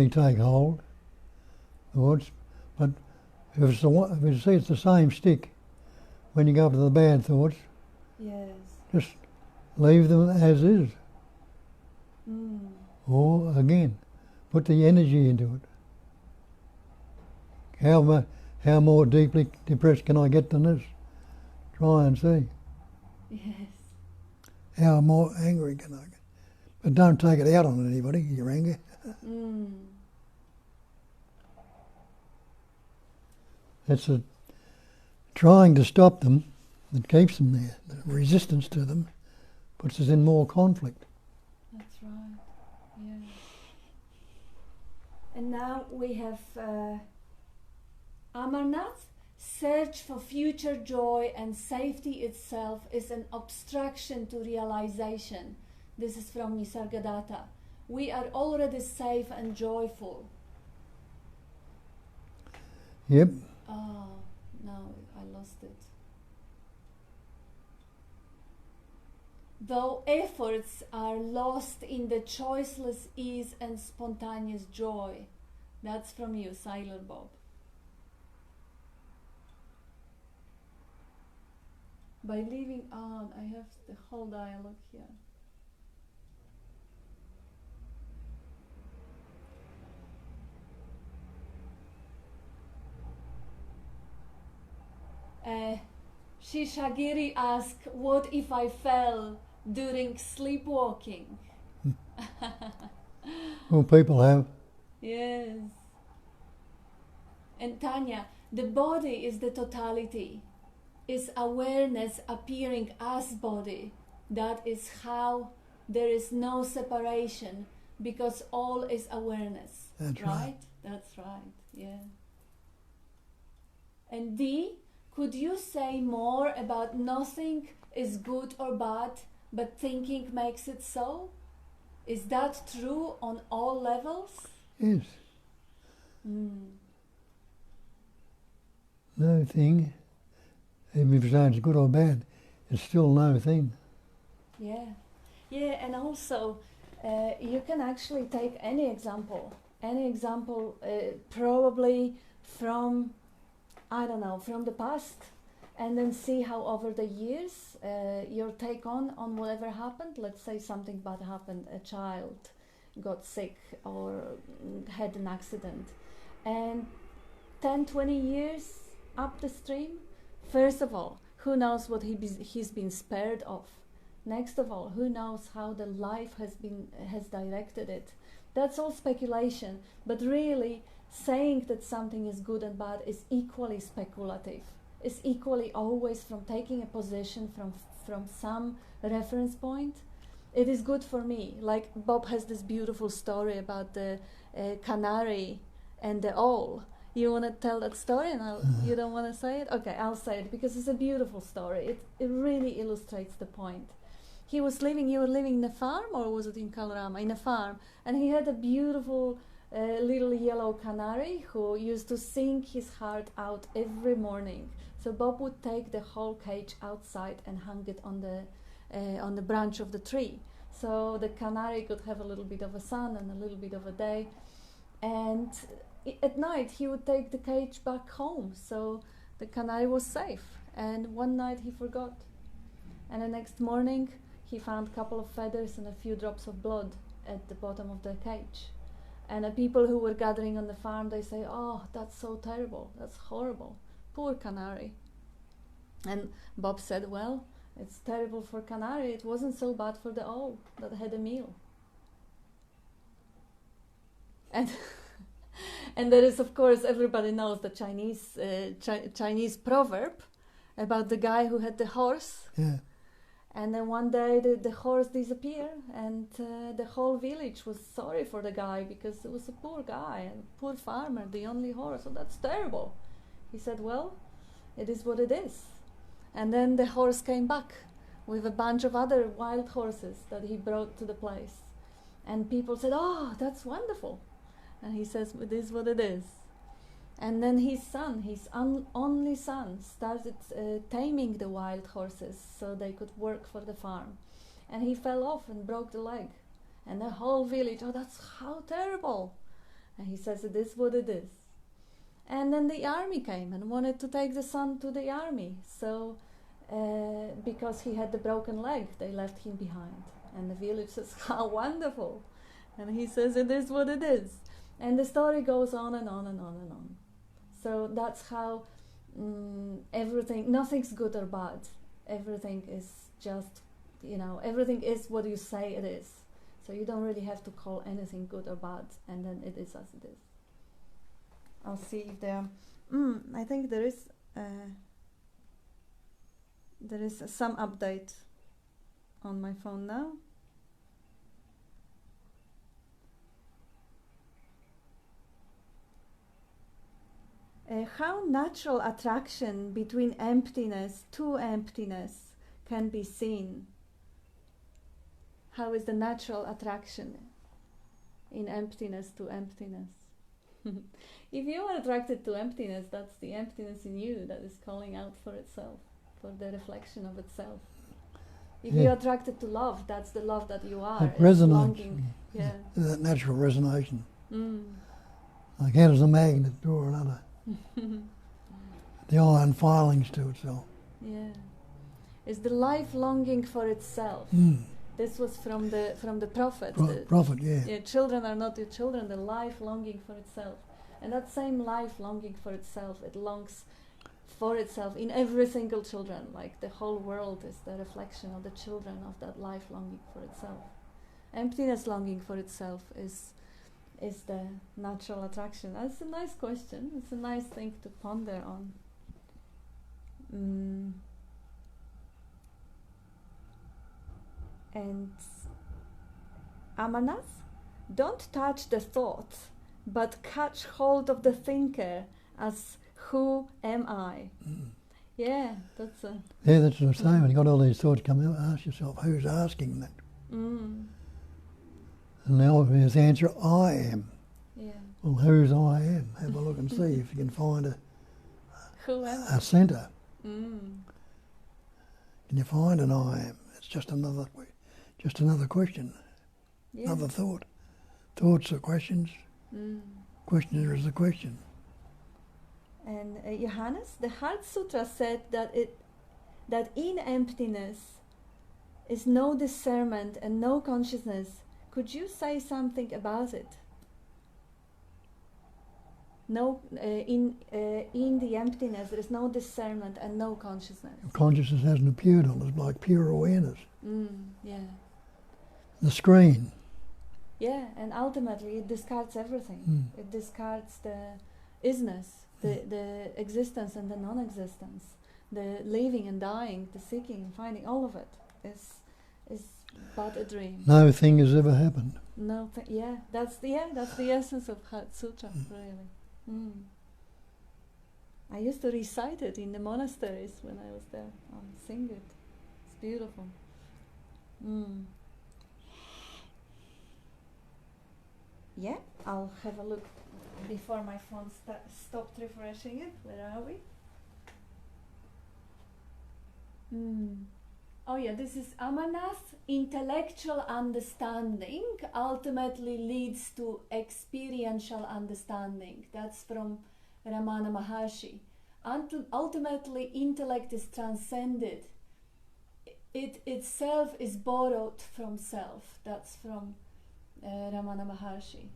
take hold, thoughts, but if you see it's the same stick, when you go up to the bad thoughts, just leave them as is. Or again, put the energy into it. How how more deeply depressed can I get than this? Try and see. Yes. How more angry can I get? But don't take it out on anybody, your anger. It's a trying to stop them that keeps them there. The resistance to them puts us in more conflict. That's right. Yeah. And now we have Amarnath. Search for future joy and safety itself is an obstruction to realization. This is from Nisargadatta. We are already safe and joyful. Yep. Oh, no, I lost it. Though efforts are lost in the choiceless ease and spontaneous joy. That's from you, Sailor Bob. By leaving out, I have the whole dialogue here. Shishagiri asked, what if I fell during sleepwalking? Well, people have. Yes. And Tanya, the body is the totality. Is awareness appearing as body. That is how there is no separation, because all is awareness. That's right. That's right, yeah. And D, could you say more about nothing is good or bad, but thinking makes it so? Is that true on all levels? Yes. No thing, even if it's good or bad, it's still no thing. Yeah. Yeah, and also you can actually take any example probably from, I don't know, from the past, and then see how over the years your take on whatever happened. Let's say something bad happened, a child got sick or had an accident, and 10, 20 years up the stream, first of all, who knows what he's been spared of? Next of all, who knows how the life has directed it? That's all speculation, but really saying that something is good and bad is equally speculative. It's equally always from taking a position from some reference point. It is good for me. Like Bob has this beautiful story about the canary and the owl. You want to tell that story, and you don't want to say it? Okay, I'll say it because it's a beautiful story. It really illustrates the point. You were living in a farm, or was it in Kalorama? In a farm, and he had a beautiful little yellow canary who used to sing his heart out every morning. So Bob would take the whole cage outside and hang it on the branch of the tree, so the canary could have a little bit of a sun and a little bit of a day. And at night he would take the cage back home, so the canary was safe. And one night he forgot, and the next morning he found a couple of feathers and a few drops of blood at the bottom of the cage. And the people who were gathering on the farm, they say, "Oh, that's so terrible, that's horrible, poor canary." And Bob said, "Well, it's terrible for canary, it wasn't so bad for the owl that had a meal." And and there is, of course, everybody knows the Chinese proverb about the guy who had the horse. Yeah. And then one day the horse disappeared, and the whole village was sorry for the guy because it was a poor guy, a poor farmer, the only horse. So that's terrible. He said, "Well, it is what it is." And then the horse came back with a bunch of other wild horses that he brought to the place. And people said, "Oh, that's wonderful." And he says, "It is what it is." And then his son, his only son, started taming the wild horses so they could work for the farm. And he fell off and broke the leg. And the whole village, "Oh, that's how terrible." And he says, "It is what it is." And then the army came and wanted to take the son to the army. So because he had the broken leg, they left him behind. And the village says, "How wonderful." And he says, "It is what it is." And the story goes on and on and on and on. So that's how everything, nothing's good or bad. Everything is just, everything is what you say it is. So you don't really have to call anything good or bad, and then it is as it is. I'll see if there. I think there is some update on my phone now. How natural attraction between emptiness to emptiness can be seen? How is the natural attraction in emptiness to emptiness? If you are attracted to emptiness, that's the emptiness in you that is calling out for itself, for the reflection of itself. If you're attracted to love, that's the love that you are. That resonates. Longing. Yeah. That natural resonation. Like how does a magnet draw another? The iron filings to itself. Yeah. Is the life longing for itself. This was from the prophet. Prophet, yeah. Yeah. Children are not your children, the life longing for itself. And that same life longing for itself, it longs for itself in every single children. Like the whole world is the reflection of the children of that life longing for itself. Emptiness longing for itself is the natural attraction. That's a nice question. It's a nice thing to ponder on. And Amarnath, don't touch the thought, but catch hold of the thinker as who am I? Yeah, that's a... Yeah, that's what I'm saying. When you got all these thoughts coming out, ask yourself, who's asking that? Mm. And the obvious answer, I am. Yeah. Well, who's I am? Have a look and see if you can find a centre. Mm. Can you find an I am? It's just another question, Yeah. another thought. Thoughts are questions. Mm. Questioner is the question. And Johannes, the Heart Sutra said that in emptiness is no discernment and no consciousness. Could you say something about it? No, in the emptiness there is no discernment and no consciousness. Consciousness hasn't appeared on us like pure awareness. Yeah. The screen. Yeah, and ultimately it discards everything. It discards the isness, the existence and the non-existence, the living and dying, the seeking and finding. All of it is but a dream. No thing has ever happened. That's the essence of Heart Sutra, really. I used to recite it in the monasteries when I was there. I'll sing it. It's beautiful. Yeah, I'll have a look before my phone stopped refreshing it. Where are we? Oh yeah, this is Amarnath. Intellectual understanding ultimately leads to experiential understanding. That's from Ramana Maharshi. Ultimately, intellect is transcended. It itself is borrowed from self. That's from Ramana Maharshi.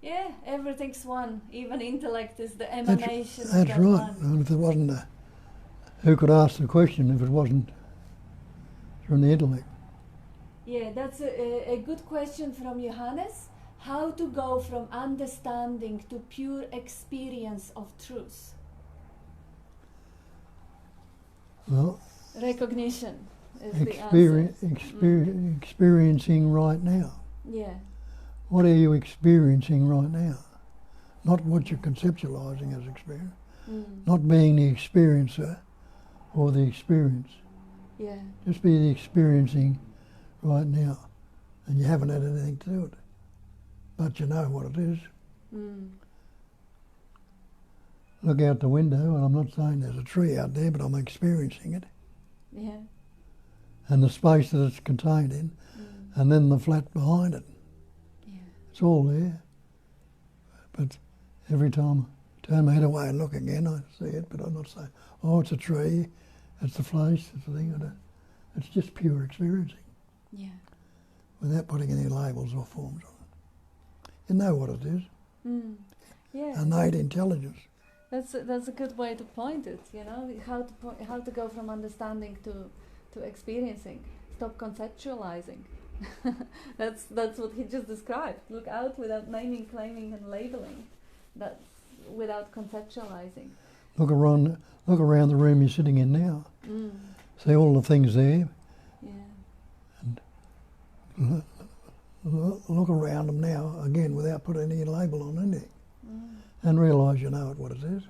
Yeah, everything's one. Even intellect is the emanation of that That's right. one. And if it wasn't who could ask the question if it wasn't from the intellect? Yeah, that's a good question from Johannes. How to go from understanding to pure experience of truth? Well, recognition is the answer. Experiencing right now. Yeah. What are you experiencing right now? Not what you're conceptualizing as experience. Not being the experiencer or the experience. Yeah. Just be the experiencing right now. And you haven't had anything to do with it. But you know what it is. Look out the window, and I'm not saying there's a tree out there, but I'm experiencing it. Yeah. And the space that it's contained in, and then the flat behind it. Yeah. It's all there. But every time I turn my head away and look again, I see it, but I'm not saying, oh, it's a tree, it's the place, it's the thing. It's just pure experiencing. Yeah. Without putting any labels or forms on it. You know what it is. Yeah. Innate intelligence. That's a good way to point it. You know how to go from understanding to experiencing. Stop conceptualizing. That's what he just described. Look out without naming, claiming, and labeling. That's without conceptualizing. Look around the room you're sitting in now. See all the things there. Yeah. And look around them now again without putting any label on anything, and realise you know what it is.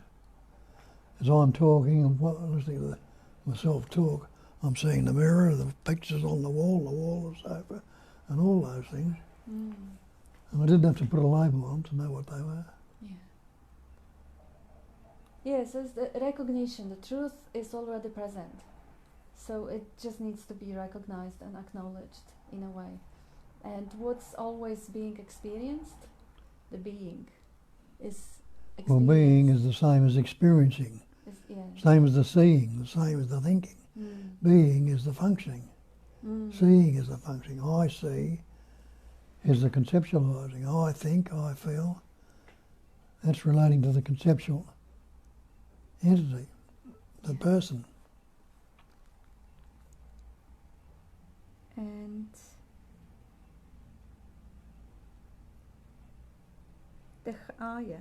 As I'm talking and listening to myself talk, I'm seeing the mirror, the pictures on the wall, the sofa, and all those things. And I didn't have to put a label on to know what they were. Yeah. Yes, it's the recognition. The truth is already present, so it just needs to be recognized and acknowledged in a way. And what's always being experienced? The being is experienced. Well, being is the same as experiencing, same as the seeing, the same as the thinking. Being is the functioning. Seeing is the functioning. I see is the conceptualizing. I think, I feel. That's relating to the conceptual entity, the person. And yeah.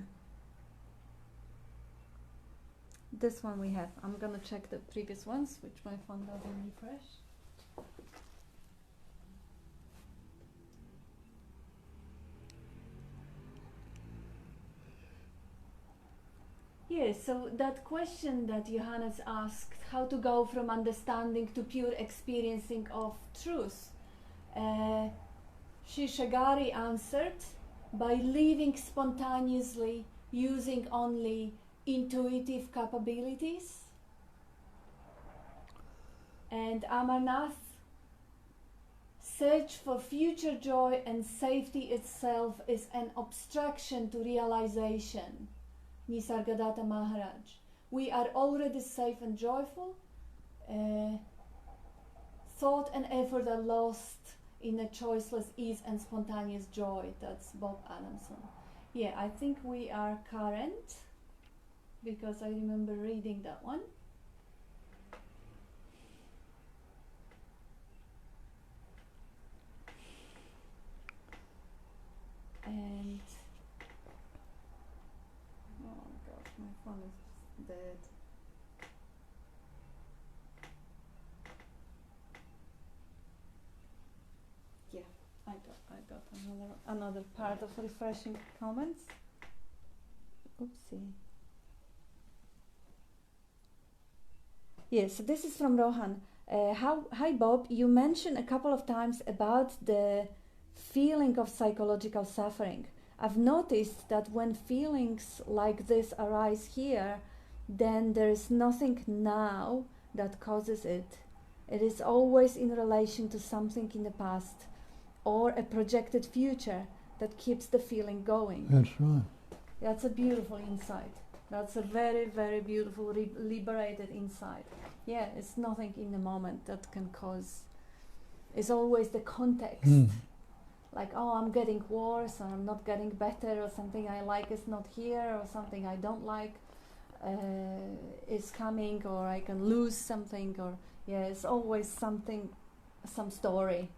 This one we have. I'm gonna check the previous ones, which my phone doesn't refresh. Yes, so that question that Johannes asked, how to go from understanding to pure experiencing of truth, Shishagari answered by living spontaneously, using only intuitive capabilities. And Amarnath, search for future joy and safety itself is an obstruction to realization. Nisargadatta Maharaj. We are already safe and joyful. Thought and effort are lost in a choiceless ease and spontaneous joy. That's Bob Adamson. Yeah, I think we are current, because I remember reading that one. And oh gosh, my phone is dead. Yeah, I got another part of refreshing comments. Oopsie. Yes, so this is from Rohan. Hi Bob, you mentioned a couple of times about the feeling of psychological suffering. I've noticed that when feelings like this arise here, then there is nothing now that causes it. It is always in relation to something in the past or a projected future that keeps the feeling going. That's right. That's a beautiful insight. That's a very, very beautiful, liberated insight. Yeah, it's nothing in the moment that can cause. It's always the context. Like, oh, I'm getting worse, or I'm not getting better, or something I like is not here, or something I don't like is coming, or I can lose something, or yeah, it's always something, some story,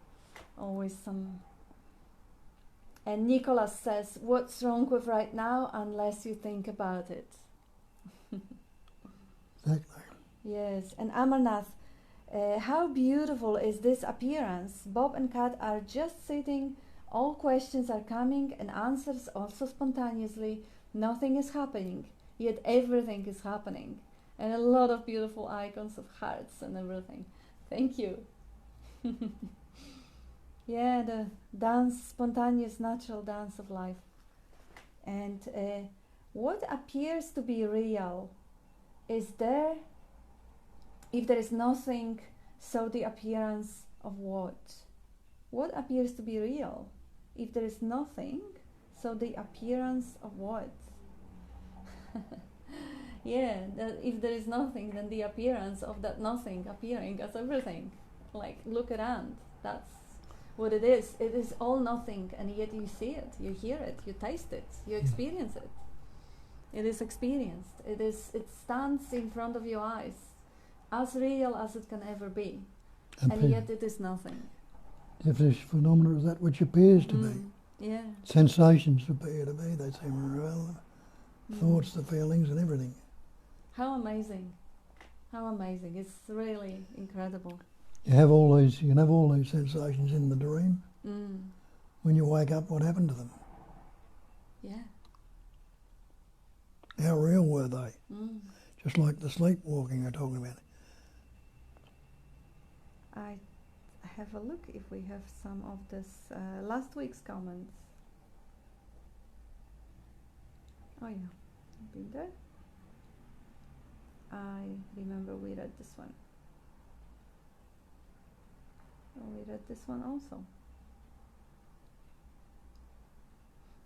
always some. And Nicholas says, what's wrong with right now unless you think about it? Exactly. Yes, and Amarnath, how beautiful is this appearance? Bob and Kat are just sitting, all questions are coming and answers also spontaneously. Nothing is happening, yet everything is happening. And a lot of beautiful icons of hearts and everything. Thank you. Yeah, the dance, spontaneous, natural dance of life. And what appears to be real is there, if there is nothing, so the appearance of what? What appears to be real? If there is nothing, so the appearance of what? Yeah, that if there is nothing, then the appearance of that nothing appearing as everything. Like, look around. That's what it is. It is all nothing, and yet you see it, you hear it, you taste it, you experience it. It is experienced. It stands in front of your eyes, as real as it can ever be, and yet it is nothing. If this phenomena is that which appears to be. Yeah. Sensations appear to be, they seem real. Thoughts, the feelings and everything. How amazing. How amazing. It's really incredible. You can have all these sensations in the dream. When you wake up, what happened to them? Yeah. How real were they? Just like the sleepwalking you're talking about. I have a look if we have some of this last week's comments. Oh yeah, been there. I remember we read this one. Oh, we read this one also.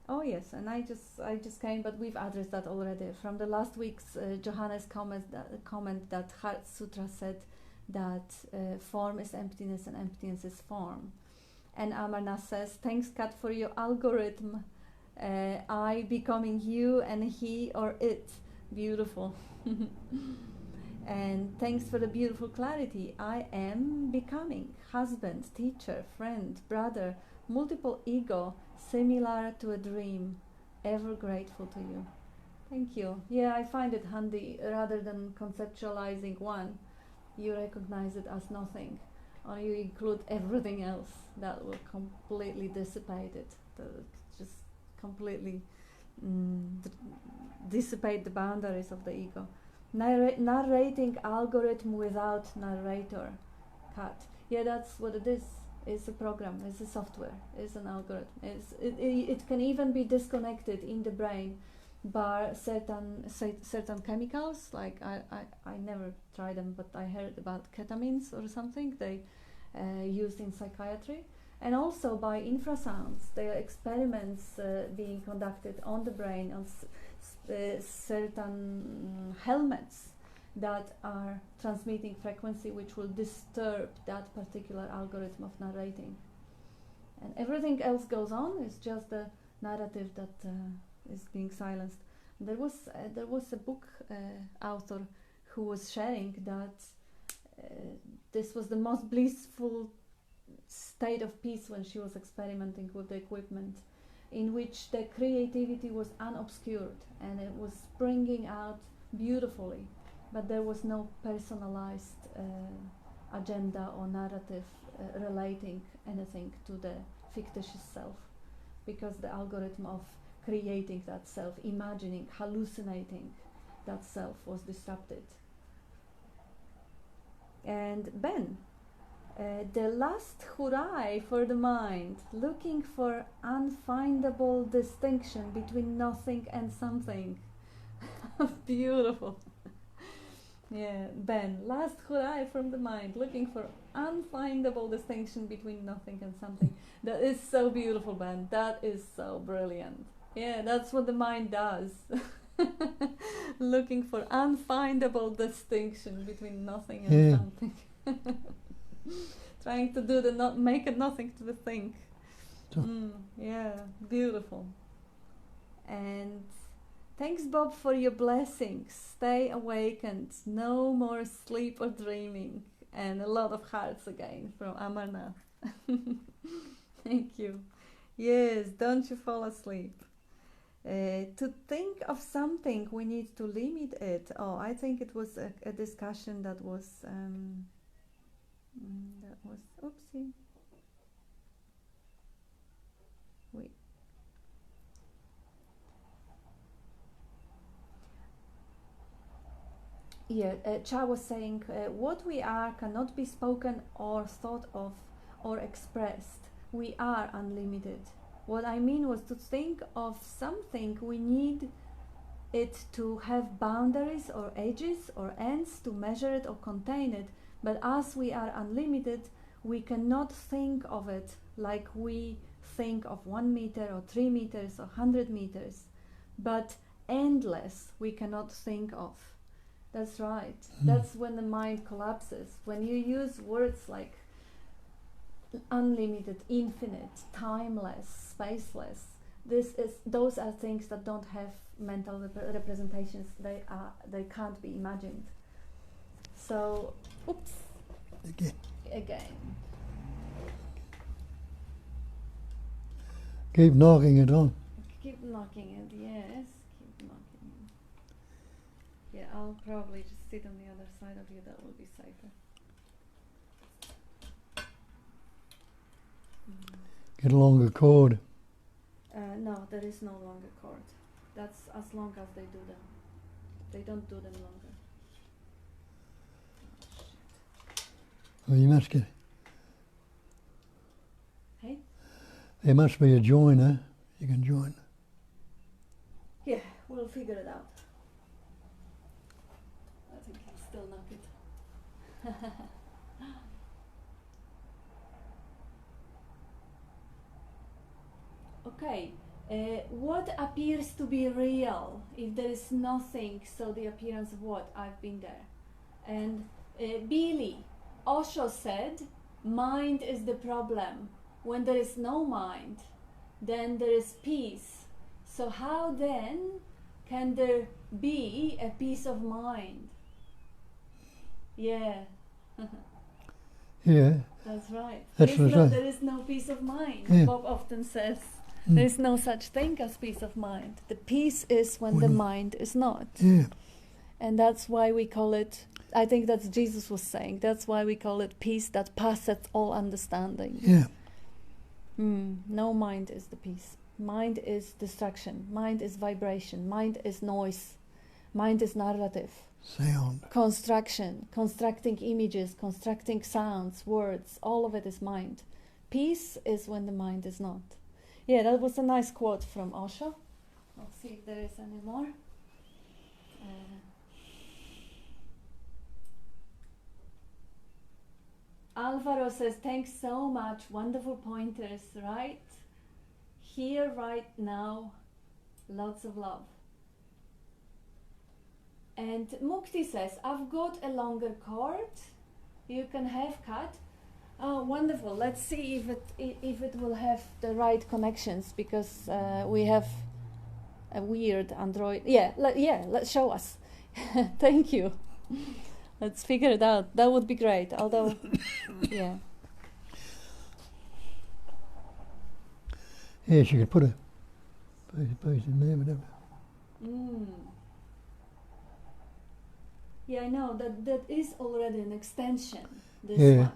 Oh yes, and I just came, but we've addressed that already from the last week's Johannes comment that Heart Sutra said that form is emptiness and emptiness is form. And Amarnath says, thanks Kat for your algorithm, I becoming you and he or it. Beautiful. And thanks for the beautiful clarity. I am becoming husband, teacher, friend, brother, multiple ego, similar to a dream. Ever grateful to you. Thank you. Yeah, I find it handy. Rather than conceptualizing one, you recognize it as nothing, or you include everything else that will completely dissipate it, just completely dissipate the boundaries of the ego. Narrating algorithm without narrator. Cut. Yeah, that's what it is. It's a program, it's a software, it's an algorithm. It can even be disconnected in the brain by certain chemicals. Like I never tried them, but I heard about ketamines or something they used in psychiatry, and also by infrasounds. There are experiments being conducted on the brain on certain helmets that are transmitting frequency which will disturb that particular algorithm of narrating. And everything else goes on, it's just the narrative that is being silenced. There was a book author who was sharing that this was the most blissful state of peace when she was experimenting with the equipment, in which the creativity was unobscured and it was springing out beautifully, but there was no personalized agenda or narrative relating anything to the fictitious self, because the algorithm of creating that self, imagining, hallucinating that self was disrupted. And Ben, the last hurrah for the mind, looking for unfindable distinction between nothing and something. Beautiful. Yeah, Ben, last hurrah from the mind, looking for unfindable distinction between nothing and something. That is so beautiful, Ben. That is so brilliant. Yeah, that's what the mind does. Looking for unfindable distinction between nothing and something. Trying to do make a nothing to the thing. Yeah, beautiful. And thanks, Bob, for your blessings. Stay awakened. No more sleep or dreaming. And a lot of hearts again from Amarnath. Thank you. Yes, don't you fall asleep. To think of something, we need to limit it. Oh, I think it was a discussion that was oopsie. Wait. Yeah, Cha was saying, what we are cannot be spoken or thought of or expressed. We are unlimited. What I mean was, to think of something, we need it to have boundaries or edges or ends to measure it or contain it. But as we are unlimited, we cannot think of it like we think of 1 meter or 3 meters or 100 meters. But endless we cannot think of. That's right. That's when the mind collapses. When you use words like unlimited, infinite, timeless, spaceless, those are things that don't have mental representations. They can't be imagined. So, oops. Again. Keep knocking it on. Keep knocking it, yes. Keep knocking it. Yeah, I'll probably just sit on the other side of you. That will be safer. Get a longer cord. No, there is no longer cord. That's as long as they do them. They don't do them longer. Well, you must get. Hey? There must be a joiner. You can join. Yeah, we'll figure it out. I think he'll still knock it. Okay, what appears to be real if there is nothing, so the appearance of what? I've been there. And Billy, Osho said, mind is the problem. When there is no mind, then there is peace. So how then can there be a peace of mind? Yeah. Yeah. That's right. That's right. There is no peace of mind. Yeah. Bob often says there is no such thing as peace of mind. The peace is when the mind is not. Yeah. And that's why we call it, I think that's Jesus was saying, that's why we call it peace that passeth all understanding. Yeah. No mind is the peace. Mind is distraction. Mind is vibration. Mind is noise. Mind is narrative. Sound. Constructing images, constructing sounds, words, all of it is mind. Peace is when the mind is not. Yeah, that was a nice quote from Osho. I'll see if there is any more. Alvaro says, thanks so much, wonderful pointers, right? Here, right now, lots of love. And Mukti says, I've got a longer cord, you can have cut. Oh, wonderful. Let's see if it will have the right connections, because we have a weird Android. Let's show us. Thank you. Let's figure it out. That would be great. Although, yeah. Yes, you could put a piece in there, whatever. Yeah, I know that is already an extension. This one.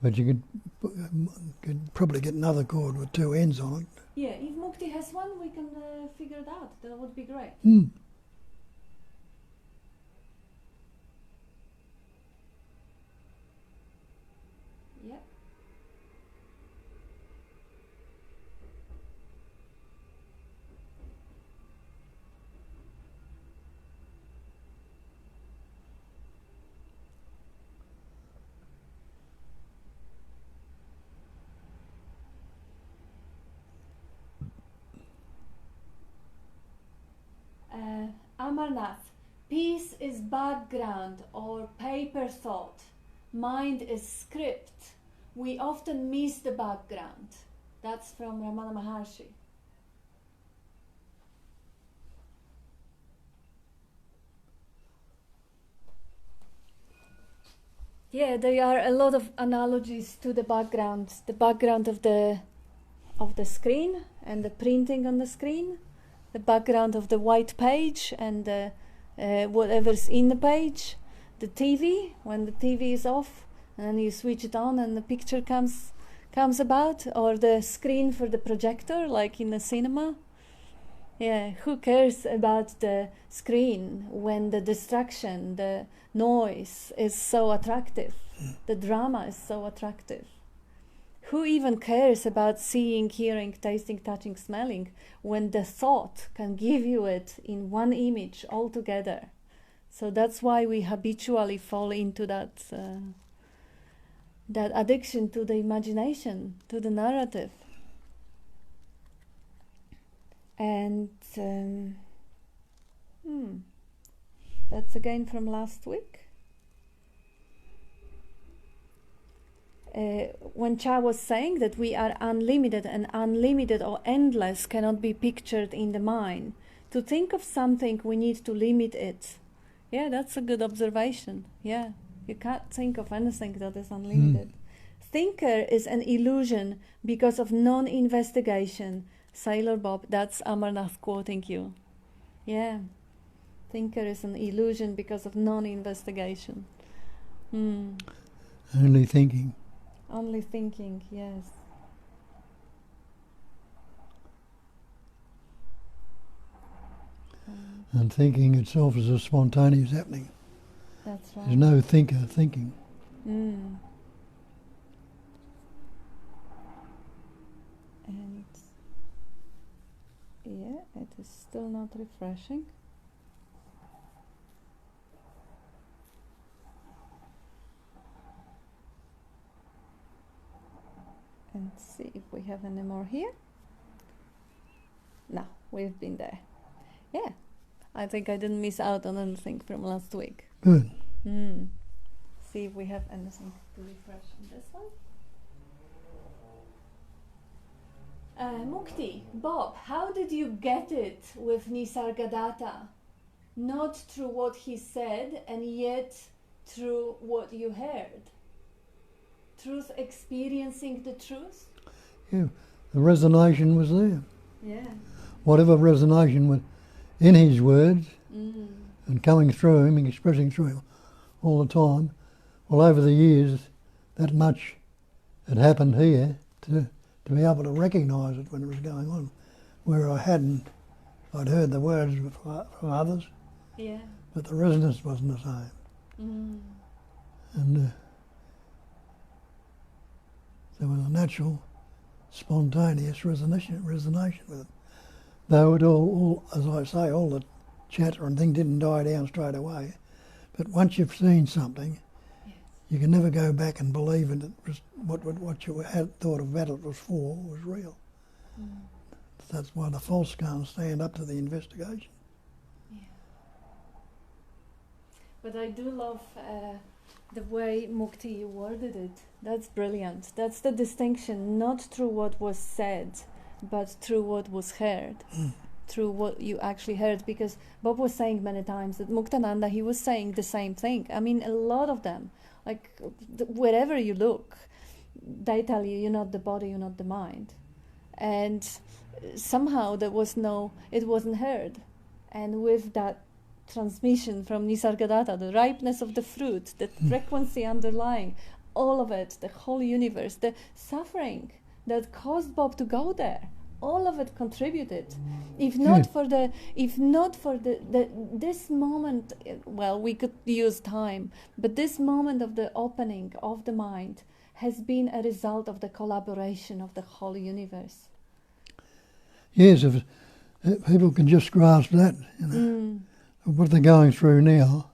But you could probably get another cord with two ends on it. Yeah, if Mukti has one, we can figure it out. That would be great. Yep. Amarnath, peace is background or paper thought. Mind is script. We often miss the background. That's from Ramana Maharshi. Yeah, there are a lot of analogies to the background of the screen and the printing on the screen, the background of the white page and whatever's in the page, the TV, when the TV is off and then you switch it on and the picture comes about, or the screen for the projector like in the cinema. Yeah, who cares about the screen when the distraction, the noise is so attractive, the drama is so attractive? Who even cares about seeing, hearing, tasting, touching, smelling when the thought can give you it in one image altogether? So that's why we habitually fall into that addiction to the imagination, to the narrative. And that's again from last week. when Cha was saying that we are unlimited, and unlimited or endless cannot be pictured in the mind. To think of something, we need to limit it. Yeah, that's a good observation. Yeah, you can't think of anything that is unlimited. Thinker is an illusion because of non-investigation. Sailor Bob, that's Amarnath quoting you. Yeah, thinker is an illusion because of non-investigation. Only thinking. Only thinking, yes. And thinking itself is a spontaneous happening. That's right. There's no thinker thinking. And yeah, it is still not refreshing. And see if we have any more here. No, we've been there. Yeah, I think I didn't miss out on anything from last week. Good. See if we have anything to refresh on this one. Mukti, Bob, how did you get it with Nisargadatta? Not through what he said, and yet through what you heard. Truth, experiencing the truth? Yeah, the resonation was there. Yeah. Whatever resonation was in his words and coming through him and expressing through him all the time. Well, over the years, that much had happened here to be able to recognise it when it was going on, where I hadn't. I'd heard the words from others, but the resonance wasn't the same. And there was a natural, spontaneous resonation with it. Though it all, as I say, all the chatter and thing didn't die down straight away. But once you've seen something, you can never go back and believe in it. What you had thought of that it was for was real. That's why the false can't stand up to the investigation. Yeah. But I do love the way Mukti worded it. That's brilliant. That's the distinction, not through what was said, but through what was heard. Through what you actually heard, because Bob was saying many times that Muktananda, he was saying the same thing. I mean, a lot of them, like wherever you look, they tell you you're not the body, you're not the mind. And somehow it wasn't heard. And with that transmission from Nisargadatta, the ripeness of the fruit, the frequency underlying, all of it, the whole universe, the suffering that caused Bob to go there, all of it contributed. If not for this moment, well, we could use time, but this moment of the opening of the mind has been a result of the collaboration of the whole universe. Yes, if people can just grasp that, what they're going through now,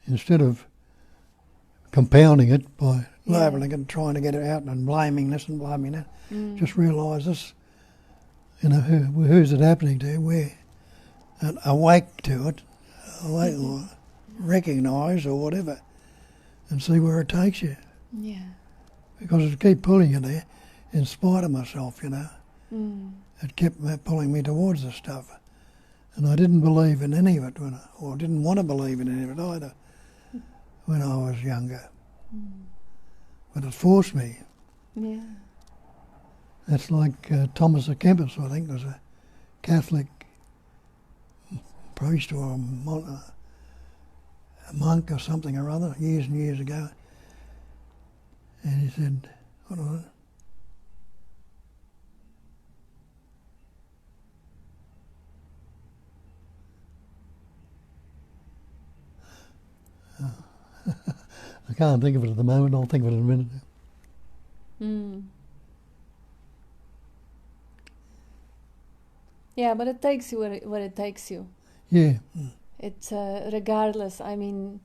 instead of compounding it by labelling it and trying to get it out and blaming this and blaming that, just realise this. Who's it happening to? We're awake to it, or recognise or whatever, and see where it takes you. Yeah. Because it kept pulling you there, in spite of myself, It kept pulling me towards the stuff, and I didn't believe in any of it, or didn't want to believe in any of it either, when I was younger. But it forced me. Yeah. That's like Thomas a Kempis, I think, was a Catholic priest or a monk or something or other, years and years ago. And he said, hold on. I can't think of it at the moment. I'll think of it in a minute. Yeah, but it takes you where it takes you. Yeah. It's regardless. I mean,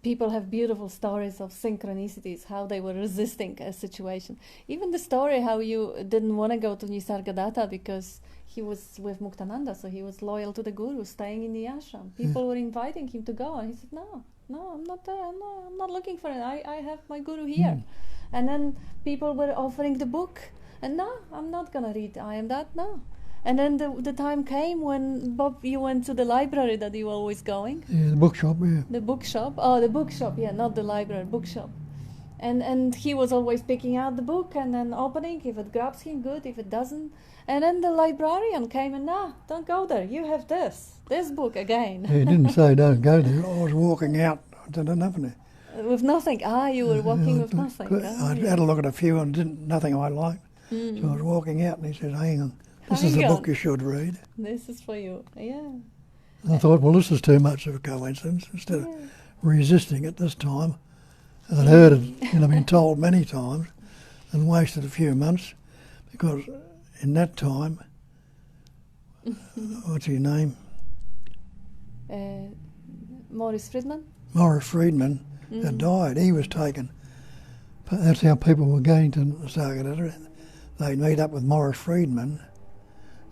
people have beautiful stories of synchronicities, how they were resisting a situation. Even the story how you didn't want to go to Nisargadatta because he was with Muktananda, so he was loyal to the guru, staying in the ashram. People were inviting him to go, and he said, no, No, I'm not there. I'm not looking for it. I have my guru here. And then people were offering the book, and no, I'm not gonna read I Am That. No. And then the time came when, Bob, you went to the library that you were always going. Yeah, the bookshop, yeah. The bookshop. Oh, the bookshop. Yeah, not the library. Bookshop. And he was always picking out the book and then opening. If it grabs him, good. If it doesn't, and then the librarian came and, no, don't go there. You have this book again. He didn't say don't go there. I was walking out. I didn't have nothing. With nothing. You were walking with nothing. I had a look at a few and nothing I liked. So I was walking out and he said, hang on, this is the book you should read. This is for you. Yeah. I thought, well, this is too much of a coincidence. Instead of resisting it this time, I'd heard it, been told many times and wasted a few months because in that time, what's his name? Morris Friedman? Morris Friedman had died. He was taken. That's how people were going to Nisargadatta. They'd meet up with Morris Friedman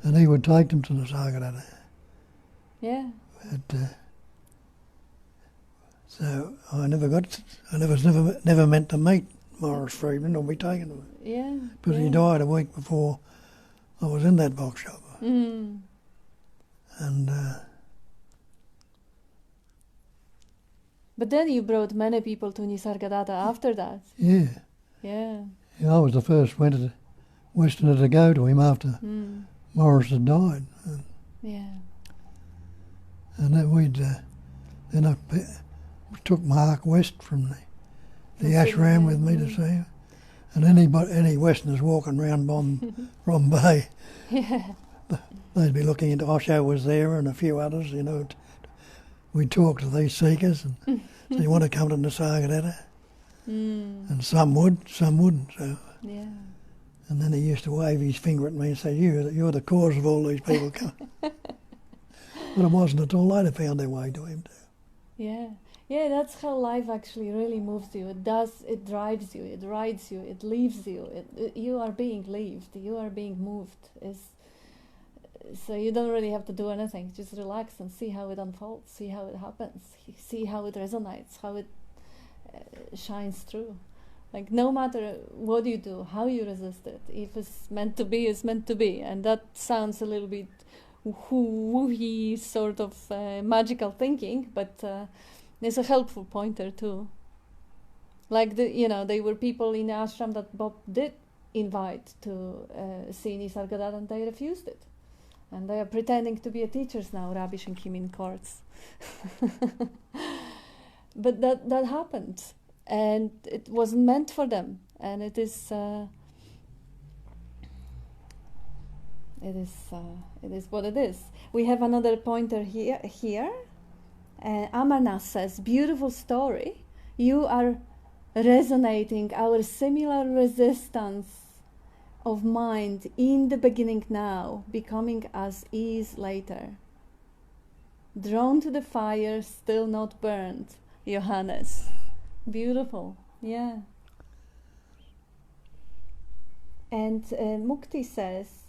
and he would take them to Nisargadatta. Yeah. But, so I was never meant to meet Morris Friedman or be taken to him. Yeah. Because he died a week before I was in that bookshop. And but then you brought many people to Nisargadatta after that. Yeah. Yeah. Yeah, I was the first Westerner to go to him after Morris had died. Yeah. And then I took Mark West from the ashram with me to see him. And any Westerners walking around Bombay, they'd be looking into Osho was there and a few others, We'd talk to these seekers and say, you want to come to Nisargadatta? And some would, some wouldn't. So. Yeah. And then he used to wave his finger at me and say, you're the cause of all these people coming. But it wasn't at all. They'd have found their way to him too. Yeah. Yeah, that's how life actually really moves you. It drives you, it rides you, it leaves you. You are being lived, you are being moved. So you don't really have to do anything. Just relax and see how it unfolds, see how it happens, see how it resonates, how it shines through. Like no matter what you do, how you resist it, if it's meant to be, it's meant to be. And that sounds a little bit woo-hoo sort of magical thinking, but it's a helpful pointer too. Like they were people in the ashram that Bob did invite to see Nisargadatta and they refused it. And they are pretending to be teachers now, ravishing him in courts. But that happened. And it wasn't meant for them. And it is what it is. We have another pointer here. Amarnath says, beautiful story. You are resonating our similar resistance of mind in the beginning now, becoming as is later. Drawn to the fire, still not burned. Johannes. Beautiful, yeah. And Mukti says,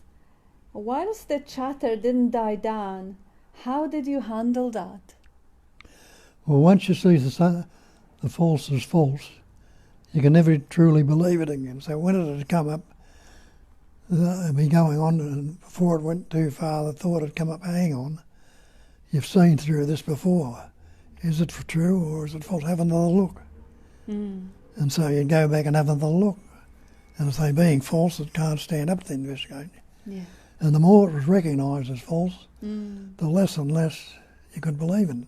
whilst the chatter didn't die down, how did you handle that? Well, once you see the false as false, you can never truly believe it again. So when it had come up, it'd be going on, and before it went too far, the thought had come up, hang on, you've seen through this before. Is it true or is it false? Have another look. And so you'd go back and have another look. And if they being false, it can't stand up to the investigation. Yeah. And the more it was recognised as false, the less and less you could believe in it.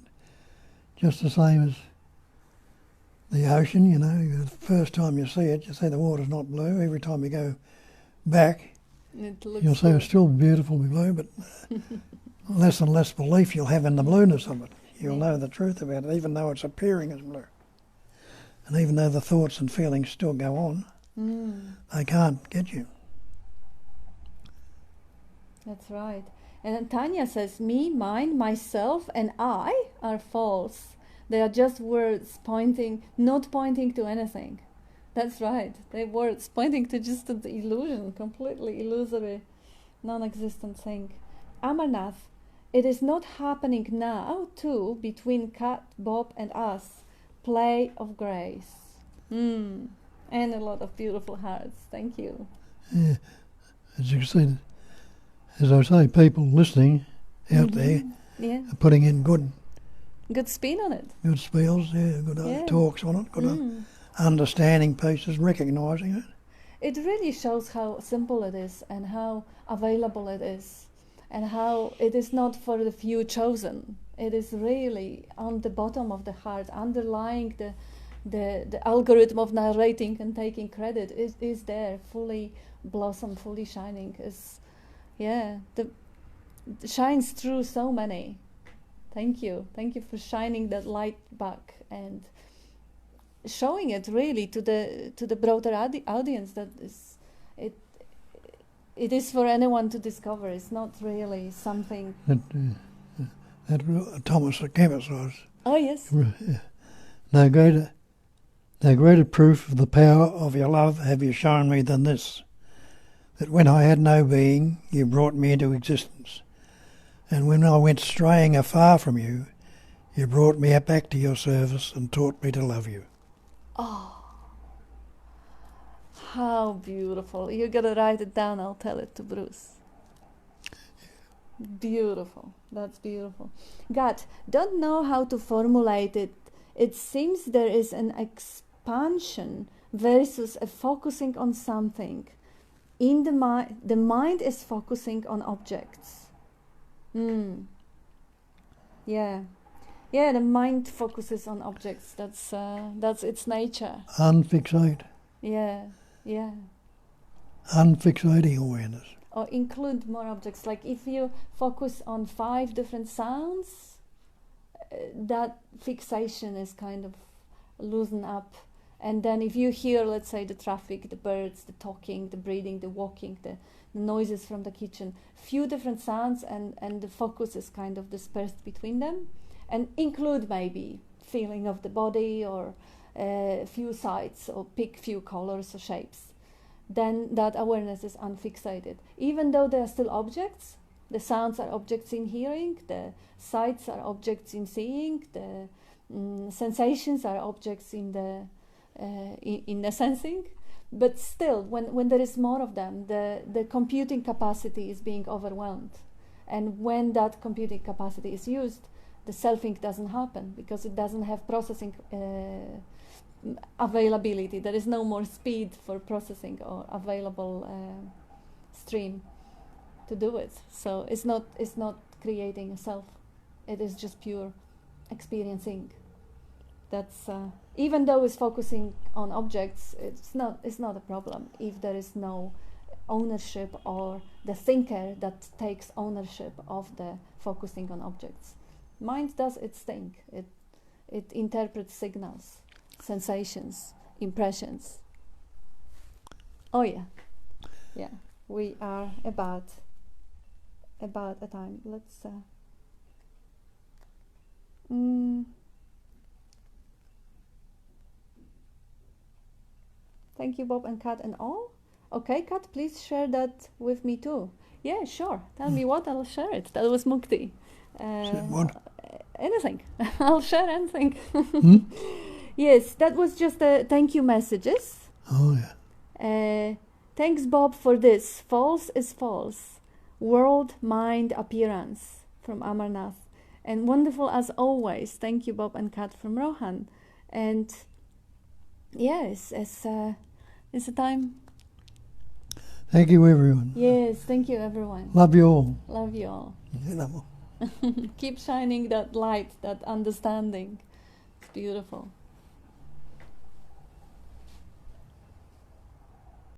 Just the same as the ocean, the first time you see it, you see the water's not blue. Every time you go back, you'll see it's still beautifully blue, but less and less belief you'll have in the blueness of it. You'll know the truth about it, even though it's appearing as blue. And even though the thoughts and feelings still go on, they can't get you. That's right. And then Tanya says, me, mine, myself, and I are false. They are just words not pointing to anything. That's right. They're words pointing to just the illusion, completely illusory, non-existent thing. Amarnath, it is not happening now, too, between Kat, Bob, and us. display of grace. And a lot of beautiful hearts. Thank you. Yeah, as you can see, as I say, people listening out there Yeah. are putting in good Spin on it. spells, good Yeah. talks on it, good understanding pieces, recognising it. It really shows how simple it is and how available it is and how it is not for the few chosen. It is really on the bottom of the heart, underlying the algorithm of narrating and taking credit is there, fully blossom, fully shining. Shines through so many. Thank you for shining that light back and showing it really to the broader audience that it is for anyone to discover. It's not really something. That Thomas the Chemist was. Oh yes. No greater proof of the power of your love have you shown me than this, that when I had no being, you brought me into existence, and when I went straying afar from you, you brought me back to your service and taught me to love you. Oh, how beautiful. You gotta write it down. I'll tell it to Bruce. Beautiful. That's beautiful. God, don't know how to formulate it. It seems there is an expansion versus a focusing on something. In the mind, the mind is focusing on objects. Yeah. Yeah, the mind focuses on objects. That's its nature. Unfixate. Yeah. Unfixating awareness. Or include more objects. Like if you focus on 5 different sounds, that fixation is kind of loosened up. And then if you hear, let's say, the traffic, the birds, the talking, the breathing, the walking, the noises from the kitchen, few different sounds, and the focus is kind of dispersed between them. And include maybe feeling of the body or few sights or pick few colors or shapes. Then that awareness is unfixated. Even though they are still objects, the sounds are objects in hearing, the sights are objects in seeing, the sensations are objects in the sensing. But still, when there is more of them, the computing capacity is being overwhelmed. And when that computing capacity is used, the selfing doesn't happen because it doesn't have processing availability. There is no more speed for processing or available stream to do it. So it's not creating a self. It is just pure experiencing. That's even though it's focusing on objects, it's not a problem if there is no ownership or the thinker that takes ownership of the focusing on objects. Mind does its thing. It interprets signals, sensations, impressions. Oh yeah. We are about a time. Let's. Thank you, Bob and Kat and all. Okay, Kat, please share that with me too. Yeah, sure. Tell me what, I'll share it. That was Mukti. What? Anything. I'll share anything. Yes, that was just thank you messages. Oh, yeah. Thanks, Bob, for this. False is false. World mind appearance from Amarnath. And wonderful as always. Thank you, Bob and Kat from Rohan. And yes, it's a time. Thank you, everyone. Yes, thank you, everyone. Love you all. Love you all. Namo. Keep shining that light, that understanding. It's beautiful.